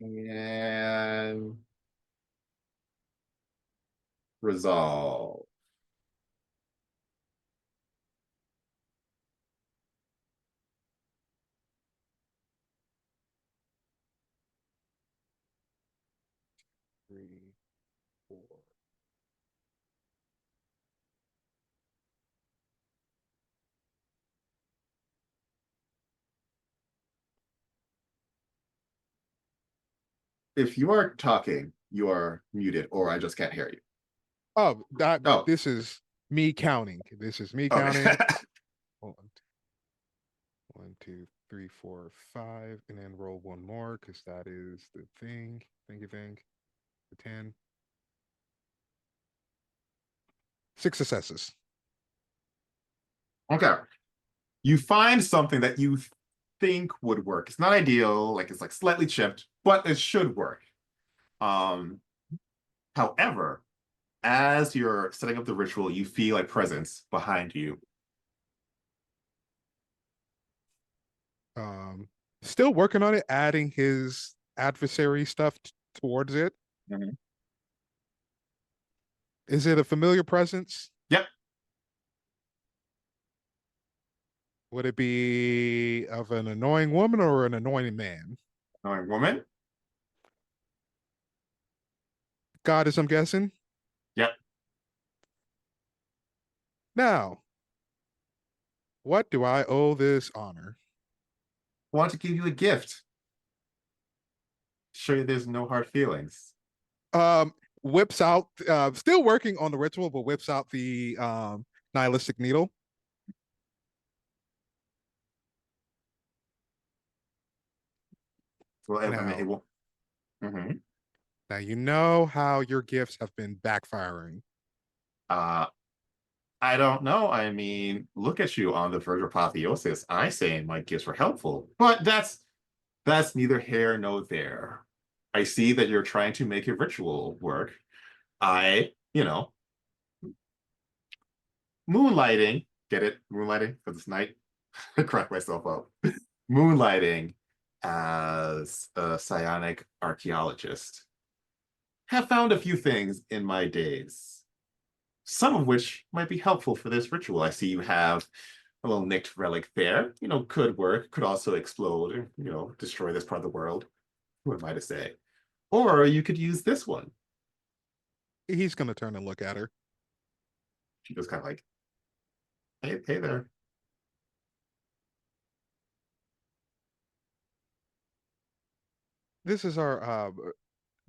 and resolve. Three, four. If you are talking, you are muted, or I just can't hear you. Oh, that Oh, this is me counting. This is me okay. counting. Hold on. 1, 2, 3, 4, 5, and then roll one more because that is the thing. Thingy thing. The 10. 6 successes. Okay. You find something that you think would work. It's not ideal, like it's like slightly chipped, but it should work. Um, However, as you're setting up the ritual, you feel a presence behind you. Um, Still working on it, adding his adversary stuff towards it. Mhm. Is it a familiar presence? Yep. Would it be of an annoying woman or an annoying man? Annoying woman. Goddess, I'm guessing. Yep. Now, what do I owe this honor? Want to give you a gift. Show you there's no hard feelings. Um, Whips out, still working on the ritual, but whips out the nihilistic needle. Well, I mean, it Now, will. Mhm. now you know how your gifts have been backfiring. Uh, I don't know. I mean, look at you on the verge of apotheosis. I say my gifts were helpful, but that's neither here nor there. I see that you're trying to make a ritual work. You know, moonlighting. Get it? Moonlighting because it's night. I crack myself up. Moonlighting as a psionic archaeologist. Have found a few things in my days, some of which might be helpful for this ritual. I see you have a little nicked relic there. Could work, could also explode, or, destroy this part of the world. Who am I to say? Or you could use this one. He's gonna turn and look at her. She just kind of like, hey there. This is our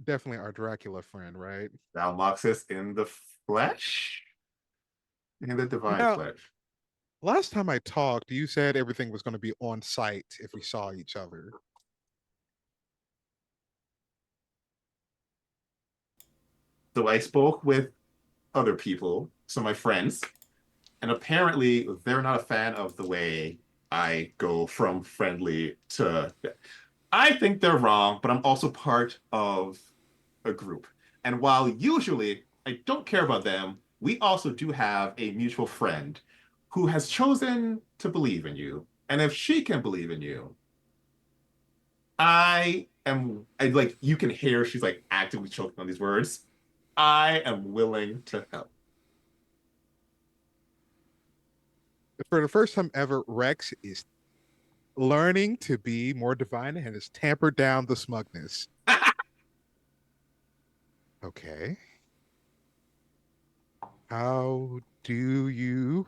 definitely our Dracula friend, right? Thou moxest in the flesh? In the divine Now, flesh. last time I talked, you said everything was going to be on site if we saw each other. So I spoke with other people, some of my friends, and apparently they're not a fan of the way I go from friendly to. I think they're wrong, but I'm also part of a group. And while usually I don't care about them, we also do have a mutual friend who has chosen to believe in you. And if she can believe in you, like, you can hear she's like actively choking on these words. I am willing to help. For the first time ever, Rex is learning to be more divine and has tampered down the smugness. Okay. How do you?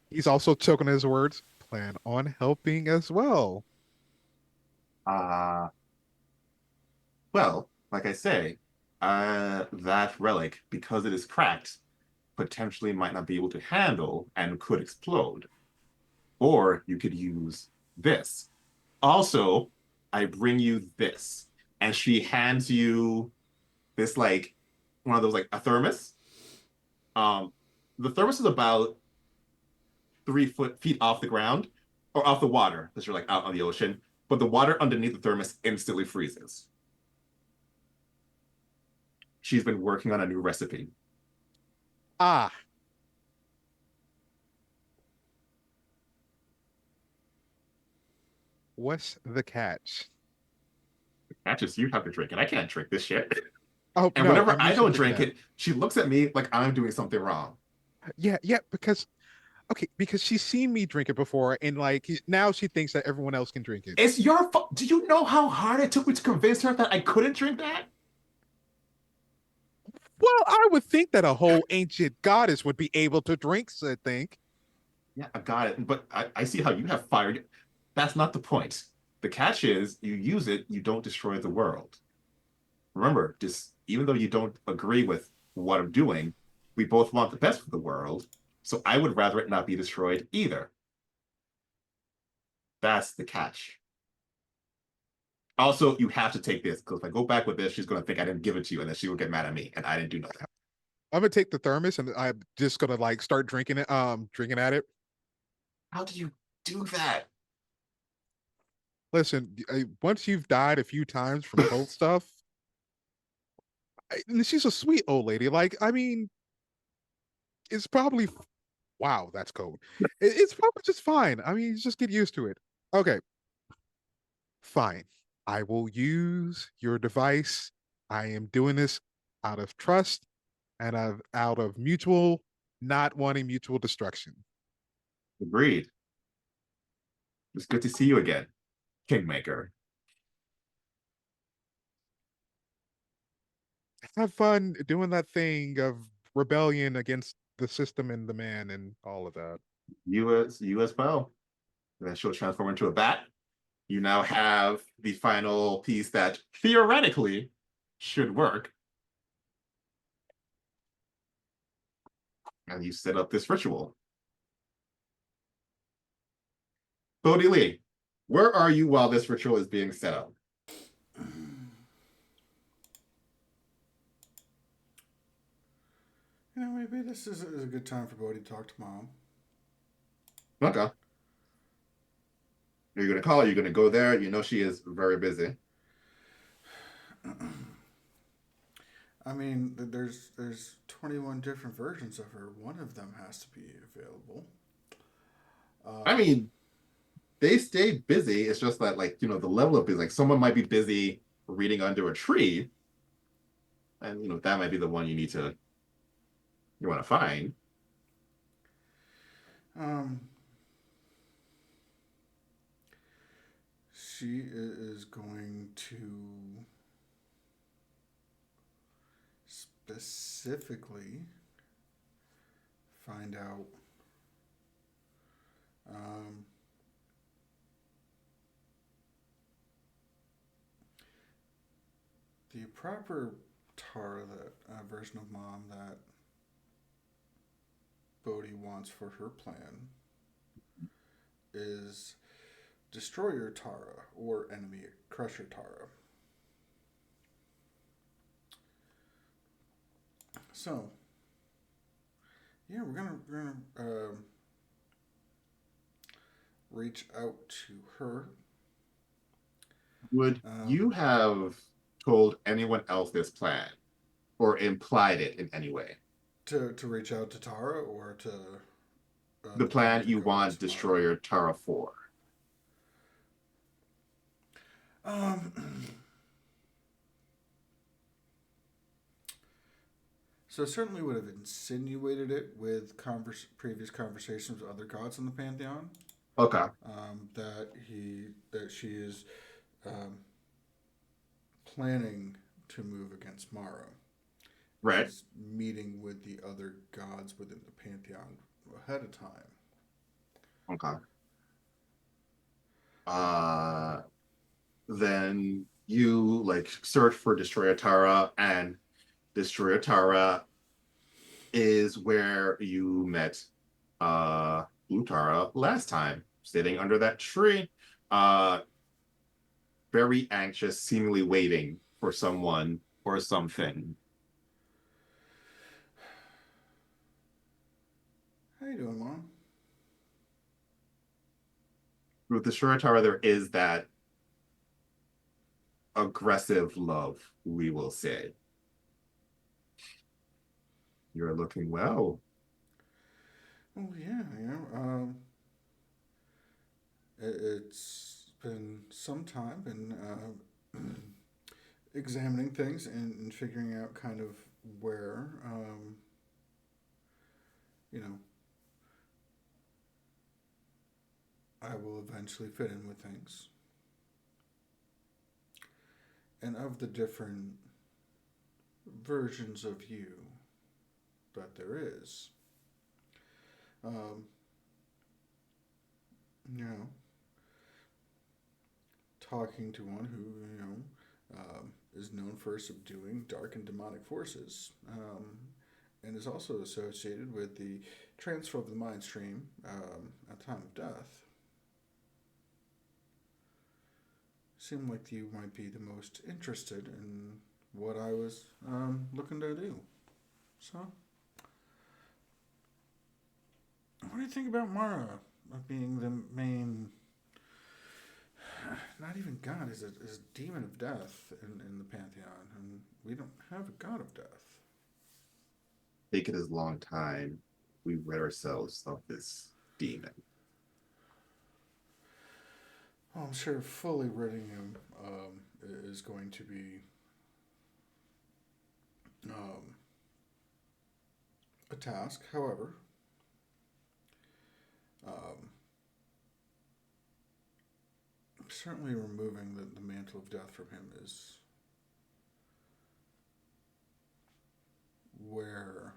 He's also choking his words. Plan on helping as well. uh, well, like I say, that relic, because it is cracked, potentially might not be able to handle and could explode. Or you could use this. Also, I bring you this. And she hands you this like one of those like a thermos. Um, the thermos is about 3 feet off the ground or off the water because you're like out on the ocean, but the water underneath the thermos instantly freezes. She's been working on a new recipe. Ah, what's the catch? Not just you have to drink it. I can't drink this shit. Oh And no, whenever I'm I used to don't drinking drink that. it, she looks at me like I'm doing something wrong. Yeah, yeah, because okay, because she's seen me drink it before, and like now she thinks that everyone else can drink it. It's your fault. Do you know how hard it took me to convince her that I couldn't drink that? Well, I would think that a whole ancient goddess would be able to drink said thing. Yeah, I got it. But I see how you have fired. That's not the point. The catch is you use it, you don't destroy the world. Remember, just even though you don't agree with what I'm doing, we both want the best for the world. So I would rather it not be destroyed either. That's the catch. Also, you have to take this because if I go back with this, she's going to think I didn't give it to you, and then she will get mad at me, and I didn't do nothing. I'm gonna take the thermos and I'm just gonna like start drinking it, drinking at it. How do you do that? Listen, once you've died a few times from cult stuff, and she's a sweet old lady. Like, I mean, it's probably wow, that's cold. It's probably just fine. I mean, just get used to it. Okay, fine. I will use your device. I am doing this out of trust and out of mutual, not wanting mutual destruction. Agreed. It's good to see you again, Kingmaker. Have fun doing that thing of rebellion against the system and the man and all of that. You as well. And then she'll transform into a bat. You now have the final piece that theoretically should work. And you set up this ritual. Bodhi Lee, where are you while this ritual is being set up? You know, maybe this is a good time for Bodhi to talk to Mom. Okay. Are you going to call her? You're going to go there? You know she is very busy. I mean, there's 21 different versions of her. One of them has to be available. I mean, they stay busy. It's just that, like, the level of busy, like, someone might be busy reading under a tree, and, that might be the one you want to find. Um, she is going to specifically find out um, the proper Tara, that version of Mom that Bodhi wants for her plan is Destroyer Tara or Enemy Crusher Tara. So, yeah, we're gonna reach out to her. Would you have told anyone else this plan or implied it in any way? To reach out to Tara or to The plan to you go want tomorrow. Destroyer Tara for? Um, so certainly would have insinuated it with previous conversations with other gods in the pantheon. Okay. That she is um, planning to move against Mara. Right. Is meeting with the other gods within the pantheon ahead of time. Okay. Uh, then you like search for Destroyer Tara, and Destroyer Tara is where you met Utara last time, sitting under that tree, very anxious, seemingly waiting for someone or something. How you doing, Mom? With the Shuratara, there is that aggressive love, we will say. You're looking well. Oh yeah, it's been some time, examining things and figuring out kind of where, you know, I will eventually fit in with things. And of the different versions of you that there is, um, you know, talking to one who, is known for subduing dark and demonic forces, and is also associated with the transfer of the mind stream at time of death. Seemed like you might be the most interested in what I was looking to do. So, what do you think about Mara being the main, not even god, is a demon of death in the pantheon, and we don't have a god of death. Take it as a long time. We rid ourselves of this demon. Well, I'm sure fully ridding him is going to be a task. However, certainly removing the mantle of death from him is where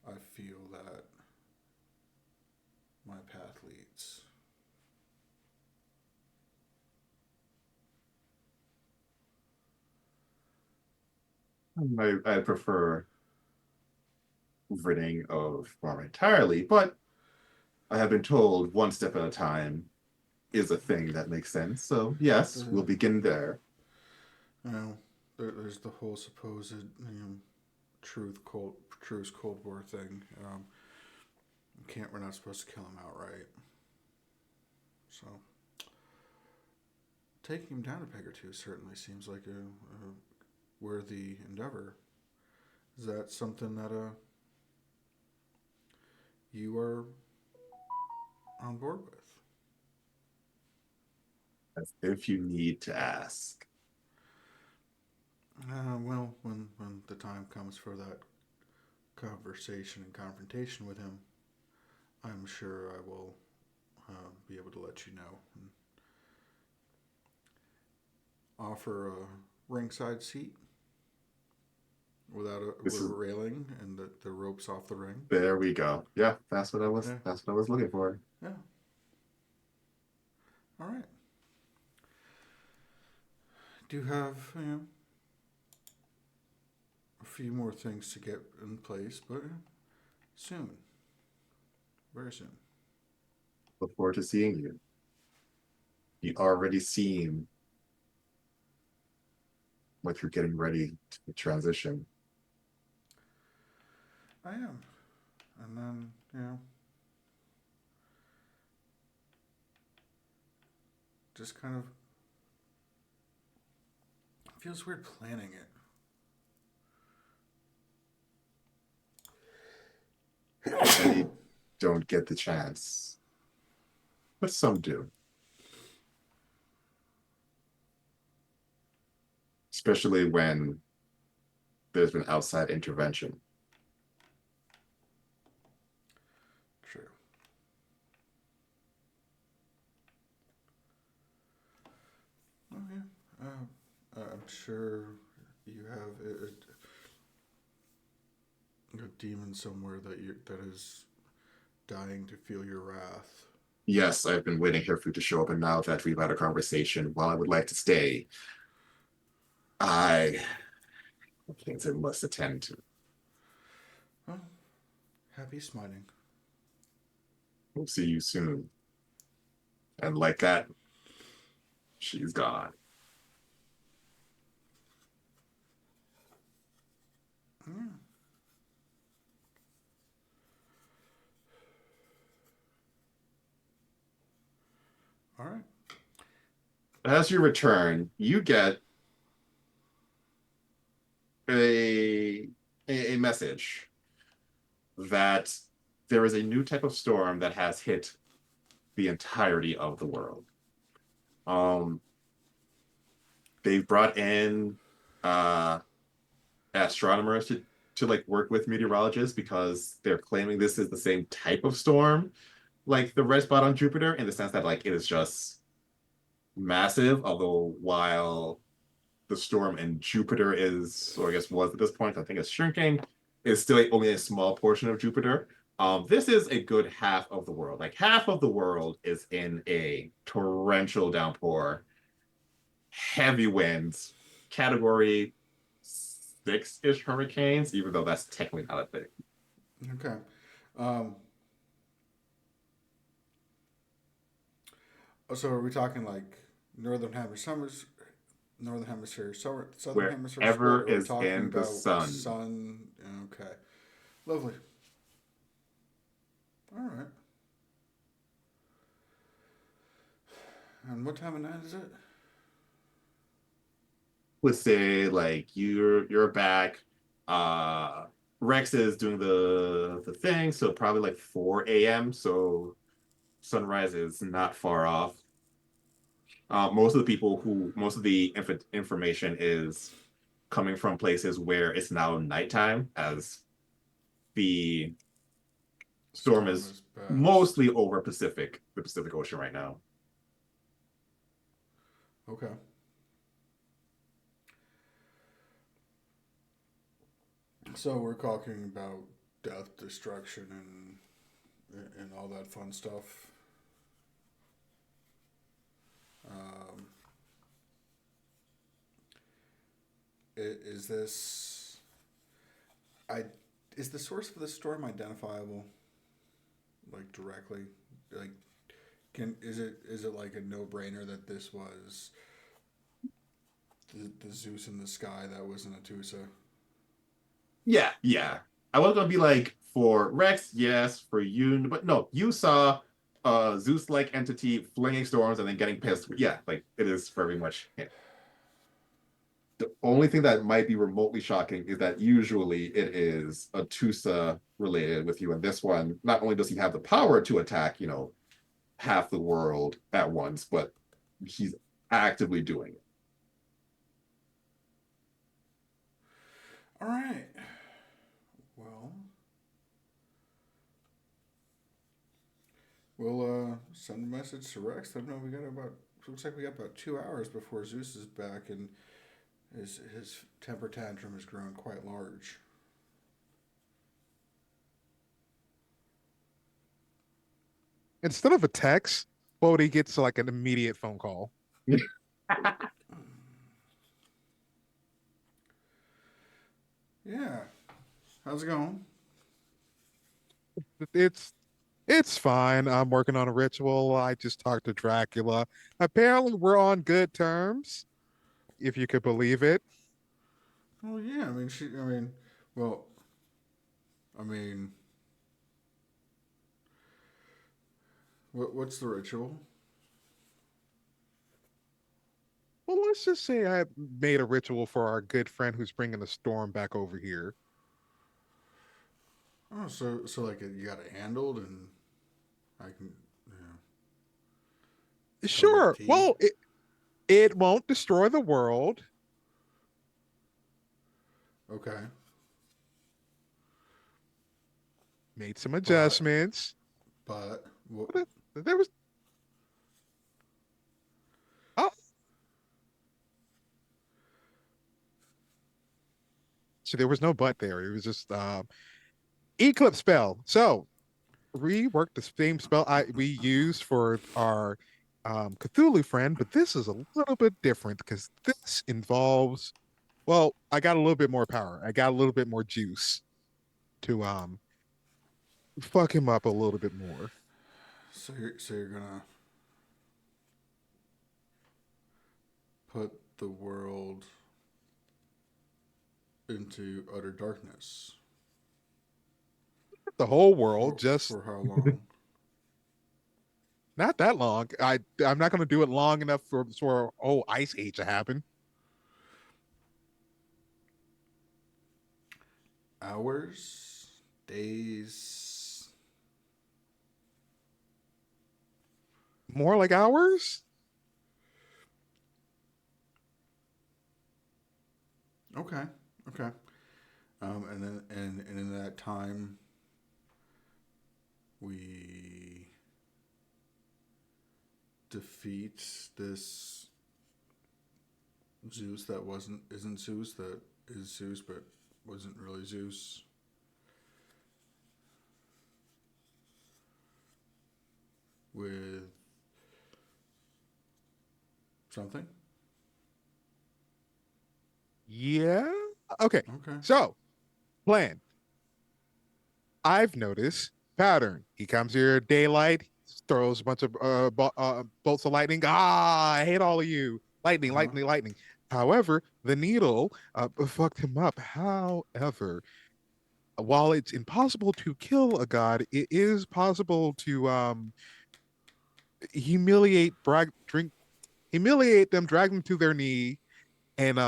I feel that my path leads. I prefer ridding of Mara entirely, but I have been told one step at a time is a thing that makes sense. So yes, we'll begin there. You know, there's the whole supposed truce Cold War thing. We're not supposed to kill him outright. So taking him down a peg or two certainly seems like a worthy endeavor. Is that something that you are on board with? As if you need to ask. Well, when the time comes for that conversation and confrontation with him, I'm sure I will be able to let you know and offer a ringside seat with a railing and the ropes off the ring. There we go. Yeah, that's what I was. Yeah. That's what I was looking for. Yeah. All right. Do have a few more things to get in place, but soon, very soon. Look forward to seeing you. You already seem like you're getting ready to transition. I am. And then, just kind of feels weird planning it. Many don't get the chance, but some do. Especially when there's been outside intervention. True. Oh yeah. I'm sure you have a demon somewhere that is dying to feel your wrath. Yes, I've been waiting here for you to show up, and now that we've had a conversation, while I would like to stay, I have things I must attend to. Oh, happy smiting. We'll see you soon. And like that, she's gone. Yeah. All right. As you return, you get a a message that there is a new type of storm that has hit the entirety of the world. Um, they've brought in uh astronomers to like work with meteorologists because they're claiming this is the same type of storm like the red spot on Jupiter in the sense that like it is just massive, although while the storm in Jupiter is, or I guess was at this point, I think it's shrinking, is still only a small portion of Jupiter. This is a good half of the world. Like half of the world is in a torrential downpour, heavy winds, category 6-ish hurricanes, even though that's technically not a thing. Okay. Um, so are we talking like northern hemisphere, northern hemisphere, southern hemisphere split, Wherever or are we is talking in the about sun. sun? Okay. Lovely. All right. And what time of night is it? Let's say like you're back. Rex is doing the thing, so probably like 4 a.m. So sunrise is not far off. Most of the information is coming from places where it's now nighttime, as the storm Storm is is past. mostly over the Pacific Ocean right now. Okay. So we're talking about death, destruction, and all that fun stuff. Um, is this I is the source of the storm identifiable, like directly? Like, can is it like a no brainer that this was the Zeus in the sky that was in Atusa? Yeah, yeah. I was gonna be like for Rex, yes, for you, but no, you saw a Zeus-like entity flinging storms and then getting pissed. Yeah, like it is very much him. The only thing that might be remotely shocking is that usually it is a Tusa related with you. And this one, not only does he have the power to attack, half the world at once, but he's actively doing it. All right. Well, we'll send a message to Rex. Let him know we got about. Looks like we got about 2 hours before Zeus is back, and his temper tantrum has grown quite large. Instead of a text, Bodhi gets like an immediate phone call. Yeah. How's it going? It's it's fine. I'm working on a ritual. I just talked to Dracula. Apparently, we're on good terms, if you could believe it. Oh yeah. I mean, she. I mean, well, I mean, what's the ritual? Well, let's just say I made a ritual for our good friend who's bringing the storm back over here. Oh, so like you got it handled, and I can, you know, come make Sure. tea. Well, it won't destroy the world. Okay, Made some but adjustments. what? But there was oh, so there was no but there. It was just eclipse spell. So rework the same spell we used for our Cthulhu friend, but this is a little bit different because this involves, well, I got a little bit more power. I got a little bit more juice to fuck him up a little bit more. So you're gonna put the world into utter darkness The whole world, just for how long? not that long. I'm not going to do it long enough for a whole ice age to happen. Hours, days. More like hours. Okay, okay. And then and in that time, we defeat this Zeus that isn't Zeus, that is Zeus but wasn't really Zeus. With something. Yeah. Okay. Okay. So plan. I've noticed pattern. He comes here daylight, throws a bunch of bolts of lightning. Ah, I hate all of you. Lightning, Uh huh. lightning, lightning. However, the needle fucked him up. However, while it's impossible to kill a god, it is possible to humiliate, humiliate them, drag them to their knee, and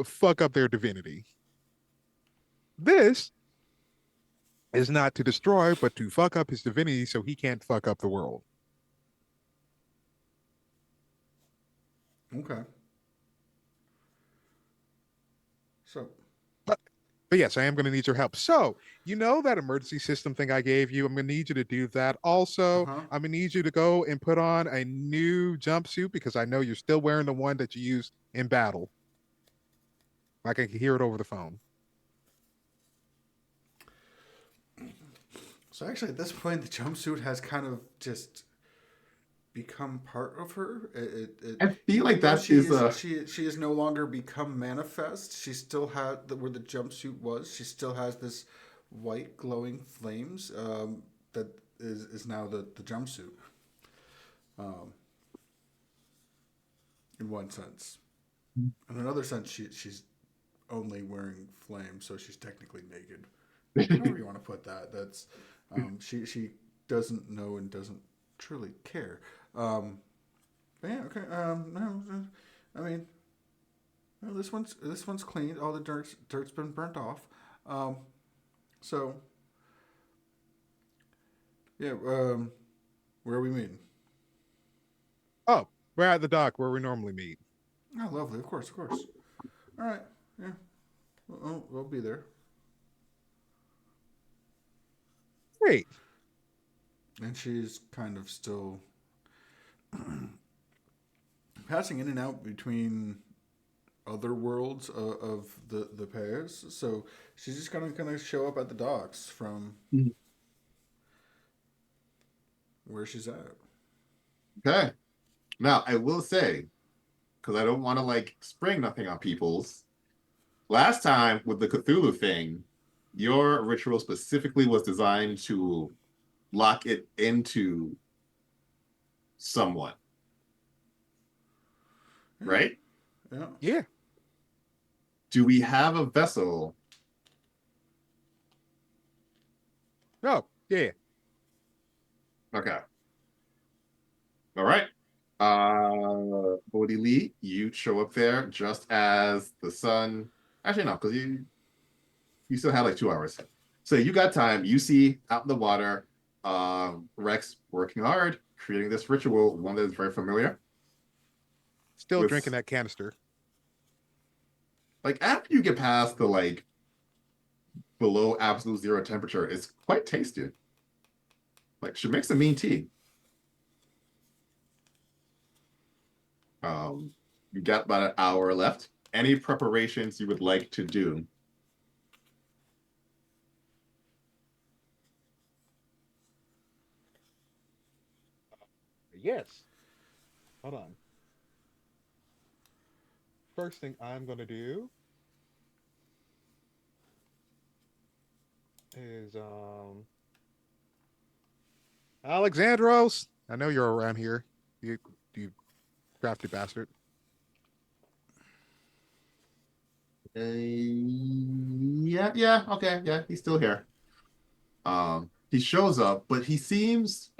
fuck up their divinity. This is not to destroy, but to fuck up his divinity so he can't fuck up the world. Okay. So. But, but yes, I am going to need your help. So, you know that emergency system thing I gave you? I'm going to need you to do that. Uh Also, huh. I'm going to need you to go and put on a new jumpsuit because I know you're still wearing the one that you used in battle. I can hear it over the phone. So actually, at this point, the jumpsuit has kind of just become part of her. I feel Even like though that is a she has no longer become manifest, she still had where the jumpsuit was. She still has this white glowing flames that is now the jumpsuit. Um, in one sense, in another sense, she's only wearing flames, so she's technically naked. However you want to put that. That's she doesn't know and doesn't truly care. Um, but yeah, okay. No, I mean, no, this one's clean. All the dirt's been burnt off. Um, so yeah. Where are we meeting? Oh, we're at the dock where we normally meet. Oh, lovely. Of course, of course. All right. Yeah. We'll be there. Great. And she's kind of still passing in and out between other worlds of the pairs. So she's just gonna show up at the docks from where she's at. okay. Now I will say, because I don't want to like spring nothing on people's. Last time with the Cthulhu thing, your ritual specifically was designed to lock it into someone, Yeah, right? yeah. Yeah. Do we have a vessel? Oh, yeah. Okay. All right. Bodhi Lee, you show up there just as the sun. Actually, no, because you still have like 2 hours. So you got time. You see out in the water, Rex working hard, creating this ritual, one that is very familiar. Still drinking With that canister. like after you get past the like below absolute zero temperature, it's quite tasty. Like she makes a mean tea. You got about an hour left. Any preparations you would like to do? Yes. Hold on. First thing I'm going to do is Alexandros. I know you're around here. You crafty bastard. Yeah, yeah, okay, yeah, he's still here. He shows up, but he seems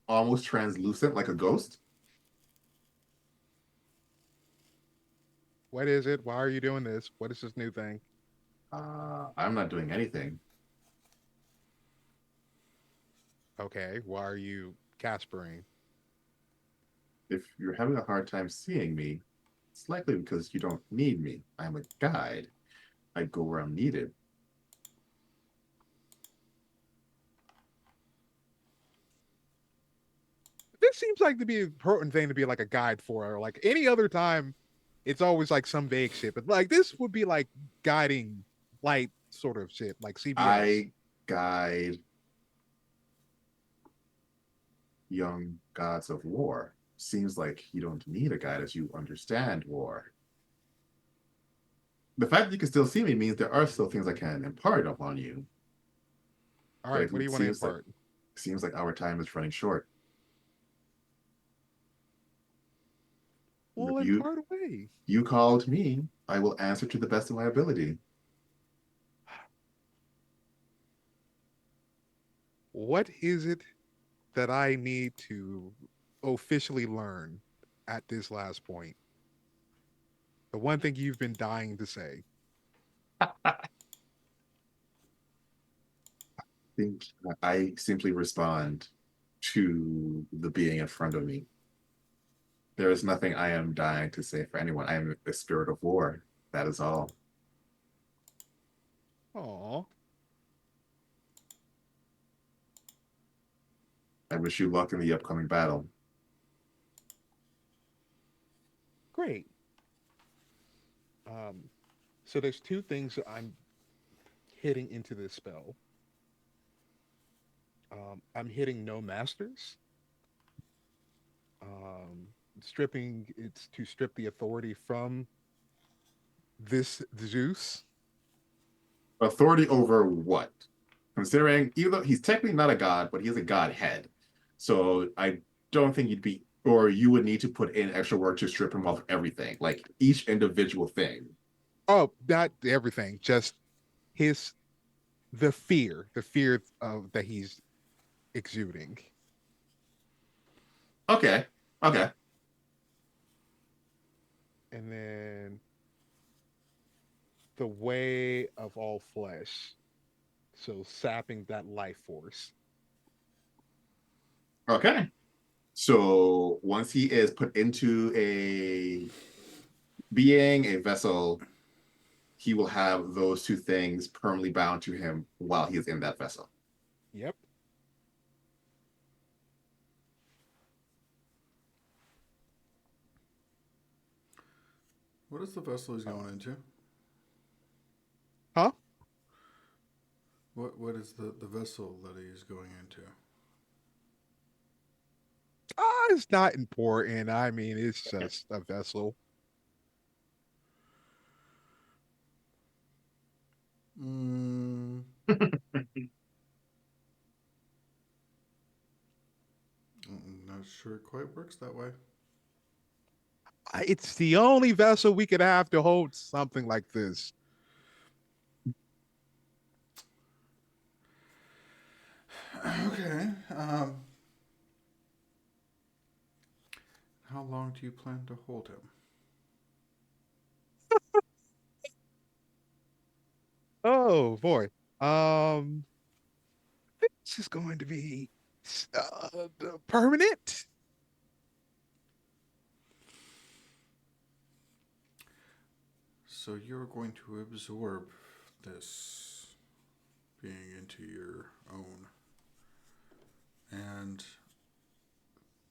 almost translucent, like a ghost. What is it? Why are you doing this? What is this new thing? I'm not doing anything. Okay, why are you Caspering? If you're having a hard time seeing me, it's likely because you don't need me. I'm a guide. I go where I'm needed. This seems like to be an important thing to be like a guide for. Or like any other time, it's always like some vague shit. But like this would be like guiding light sort of shit, like CBS. I guide young gods of war. Seems like you don't need a guide as you understand war. The fact that you can still see me means there are still things I can impart upon you, All but right, what do it you want to seems like impart? our time is running short. Well, You impart away. you called me. I will answer to the best of my ability. What is it that I need to officially learn at this last point? The one thing you've been dying to say. Think I simply respond to the being in front of me. There is nothing I am dying to say for anyone. I am the spirit of war. That is all. Oh, I wish you luck in the upcoming battle. great. Um, so there's two things that I'm hitting into this spell. I'm hitting no masters. Stripping it's to strip the authority from this Zeus. Authority over what? Considering, even though he's technically not a god, but he is a godhead. So I don't think you'd be, or you would need to put in extra work to strip him of everything, like each individual thing. Oh, not everything, just his the fear of that he's exuding, Okay. Okay. and then the way of all flesh. So sapping that life force. Okay. So once he is put into a being, a vessel, he will have those two things permanently bound to him while he is in that vessel. Yep. What is the vessel he's going into? Huh? What is the vessel that he's going into? It's not important. I mean, it's just a vessel. Mm, I'm not sure it quite works that way. It's the only vessel we could have to hold something like this. Okay. How long do you plan to hold him? Oh boy. Um, this is going to be permanent. So you're going to absorb this being into your own, and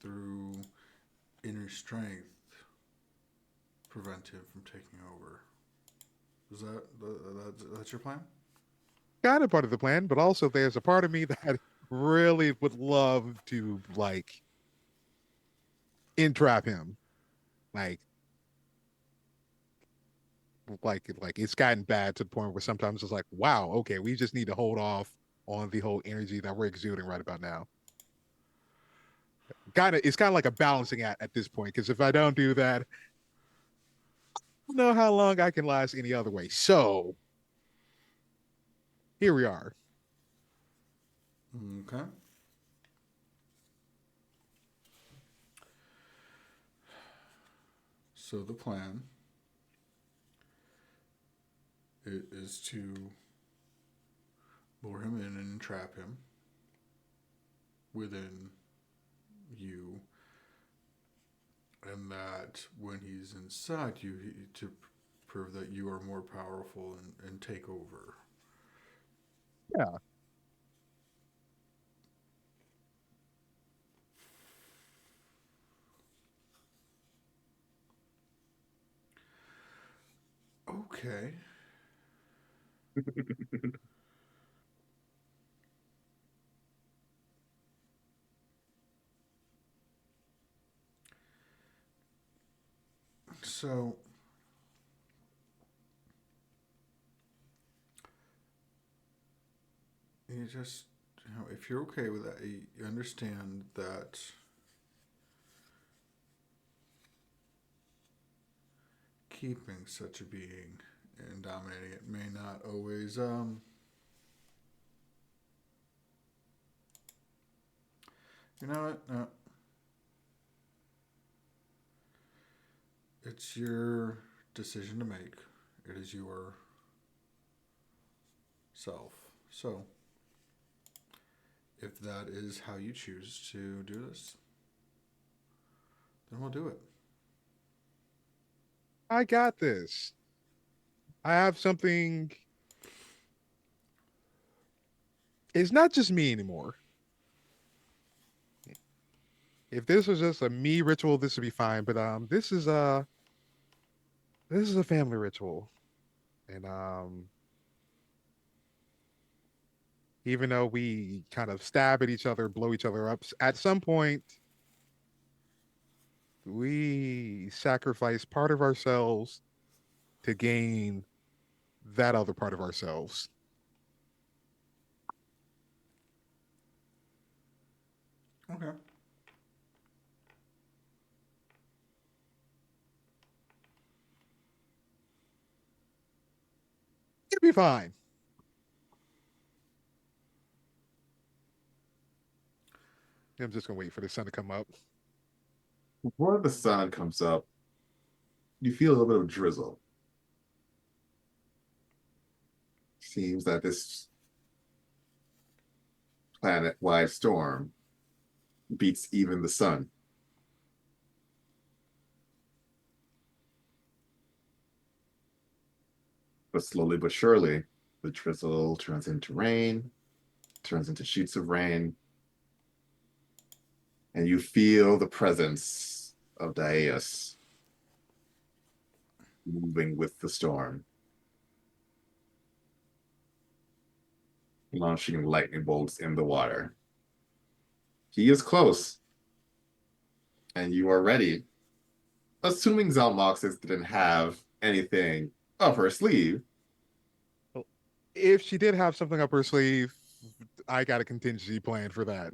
through inner strength, prevent him from taking over. Is that's your plan? Kind of part of the plan, but also there's a part of me that really would love to entrap him. Like like it's gotten bad to the point where sometimes it's like, wow, okay, we just need to hold off on the whole energy that we're exuding right about now. It's kind of like a balancing act at this point, because if I don't do that, I don't know how long I can last any other way. So here we are. Okay. So the plan is to lure him in and trap him within you, and that when he's inside you, to prove that you are more powerful and take over. Yeah. Okay. So you just, if you're okay with that, you understand that keeping such a being and dominating it may not always you know what, no, it's your decision to make. It is your self. So if that is how you choose to do this, then we'll do it. I got this. I have something. It's not just me anymore. If this was just a me ritual, this would be fine. But this is a family ritual. And even though we kind of stab at each other, blow each other up, at some point we sacrifice part of ourselves to gain that other part of ourselves. Okay. It'll be fine. I'm just gonna wait for the sun to come up. Before the sun comes up, you feel a little bit of drizzle. Seems that this planet-wide storm beats even the sun. But slowly but surely, the drizzle turns into rain, turns into sheets of rain, and you feel the presence of Daius moving with the storm, launching lightning bolts in the water. He is close, and you are ready. Assuming Zalmoxis didn't have anything up her sleeve. Well, if she did have something up her sleeve, I got a contingency plan for that.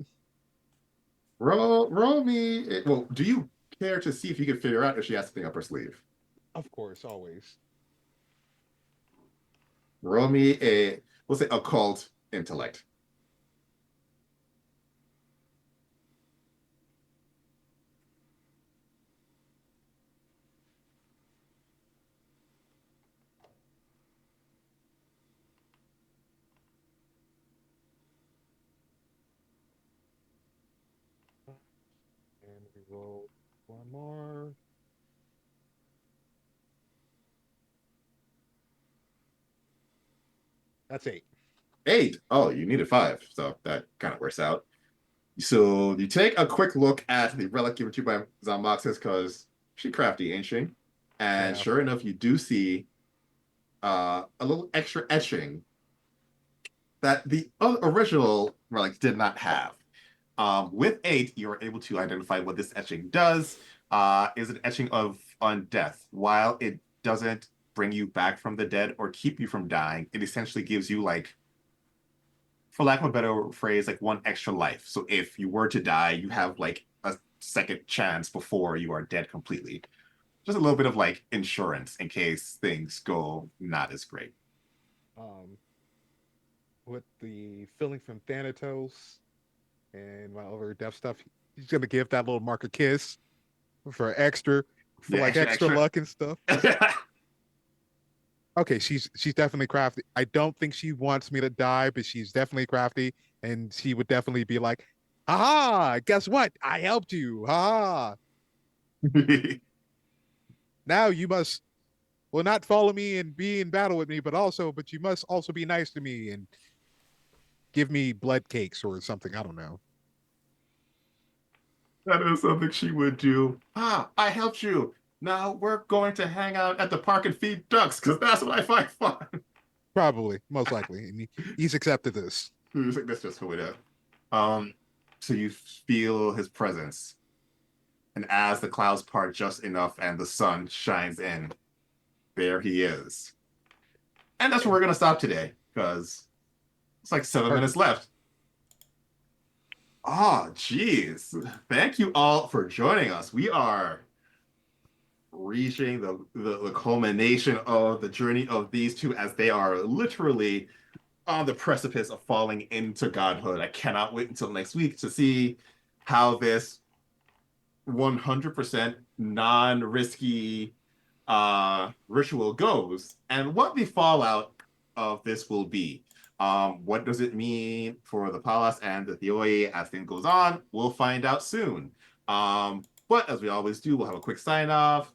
Roll me. Well, do you care to see if you can figure out if she has something up her sleeve? Of course, always. Roll me a, we'll say, occult intellect. And we roll one more. That's 8. 8. Oh, you needed 5, so that kind of works out. So you take a quick look at the relic given to you by Zalmoxis because she crafty, ain't she? And Yeah. sure enough, you do see a little extra etching that the original relic did not have. With 8, you're able to identify what this etching does. Is an etching of undeath. While it doesn't bring you back from the dead or keep you from dying, it essentially gives you like for lack of a better phrase, like one extra life. So if you were to die, you have like a second chance before you are dead completely. Just a little bit of like insurance in case things go not as great. Um, with the feeling from Thanatos and my other death stuff, he's gonna give that little mark a kiss for extra, for Yeah, like extra, extra extra. luck and stuff. Okay, she's definitely crafty. I don't think she wants me to die, but she's definitely crafty, and she would definitely be like, "Aha! Guess what? I helped you. Ha! Now you must well not follow me and be in battle with me, but you must also be nice to me and give me blood cakes or something. I don't know. That is something she would do. Ah, I helped you. Now we're going to hang out at the park and feed ducks because that's what I find fun. Probably, most likely, and he's accepted this. It's like, that's just who it is. Um, so you feel his presence, and as the clouds part just enough and the sun shines in, there he is. And that's where we're gonna stop today because it's like 7 minutes Perfect. left. Oh, geez. Thank you all for joining us. We are reaching the culmination of the journey of these two as they are literally on the precipice of falling into godhood. I cannot wait until next week to see how this 100% non-risky ritual goes and what the fallout of this will be. What does it mean for the Palas and the Theoi as things goes on? We'll find out soon. But as we always do, we'll have a quick sign off.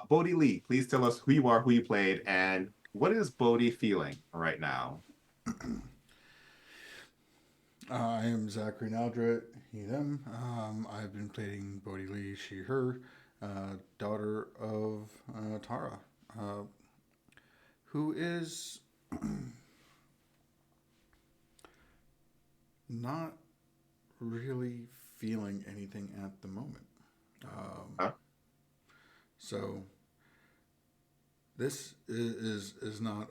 Bodhi Lee, please tell us who you are, who you played, and what is Bodhi feeling right now? I am Zachary Naldret, he, them. I've been playing Bodhi Lee, she, her, daughter of Tara, uh, who is not really feeling anything at the moment. Um, Huh? so this is not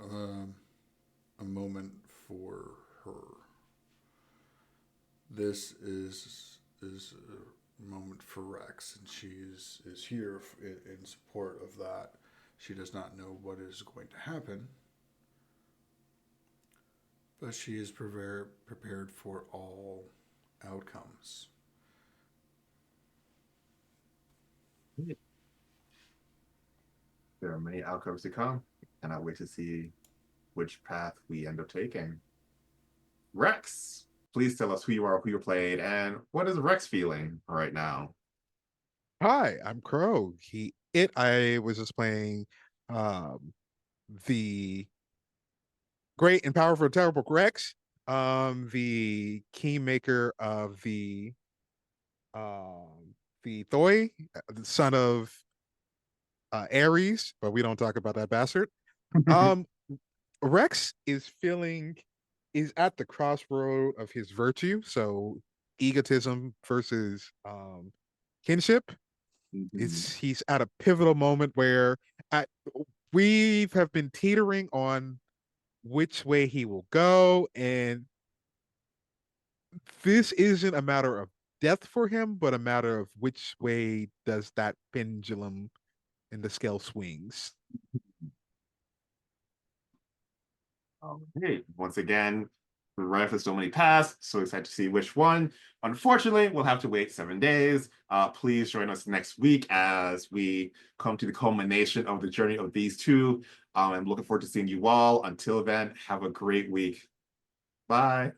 a moment for her. This is a moment for Rex, and she is here in support of that. She does not know what is going to happen, but she is prepared for all outcomes. There are many outcomes to come, and I wait to see which path we end up taking. Rex, please tell us who you are, who you played, and what is Rex feeling right now? Hi, I'm Crow. I was just playing um the great and powerful terrible Rex, the kingmaker of the Thoi, the son of Ares, but we don't talk about that bastard. Um Rex is at the crossroad of his virtue, so egotism versus kinship. Mhm. He's at a pivotal moment where at we have been teetering on which way he will go, and this isn't a matter of death for him, but a matter of which way does that pendulum and the scale swings. Hey, once again, right for so many paths. So excited to see which one. Unfortunately, we'll have to wait 7 days. Please join us next week as we come to the culmination of the journey of these two. I'm looking forward to seeing you all. Until then, have a great week. Bye.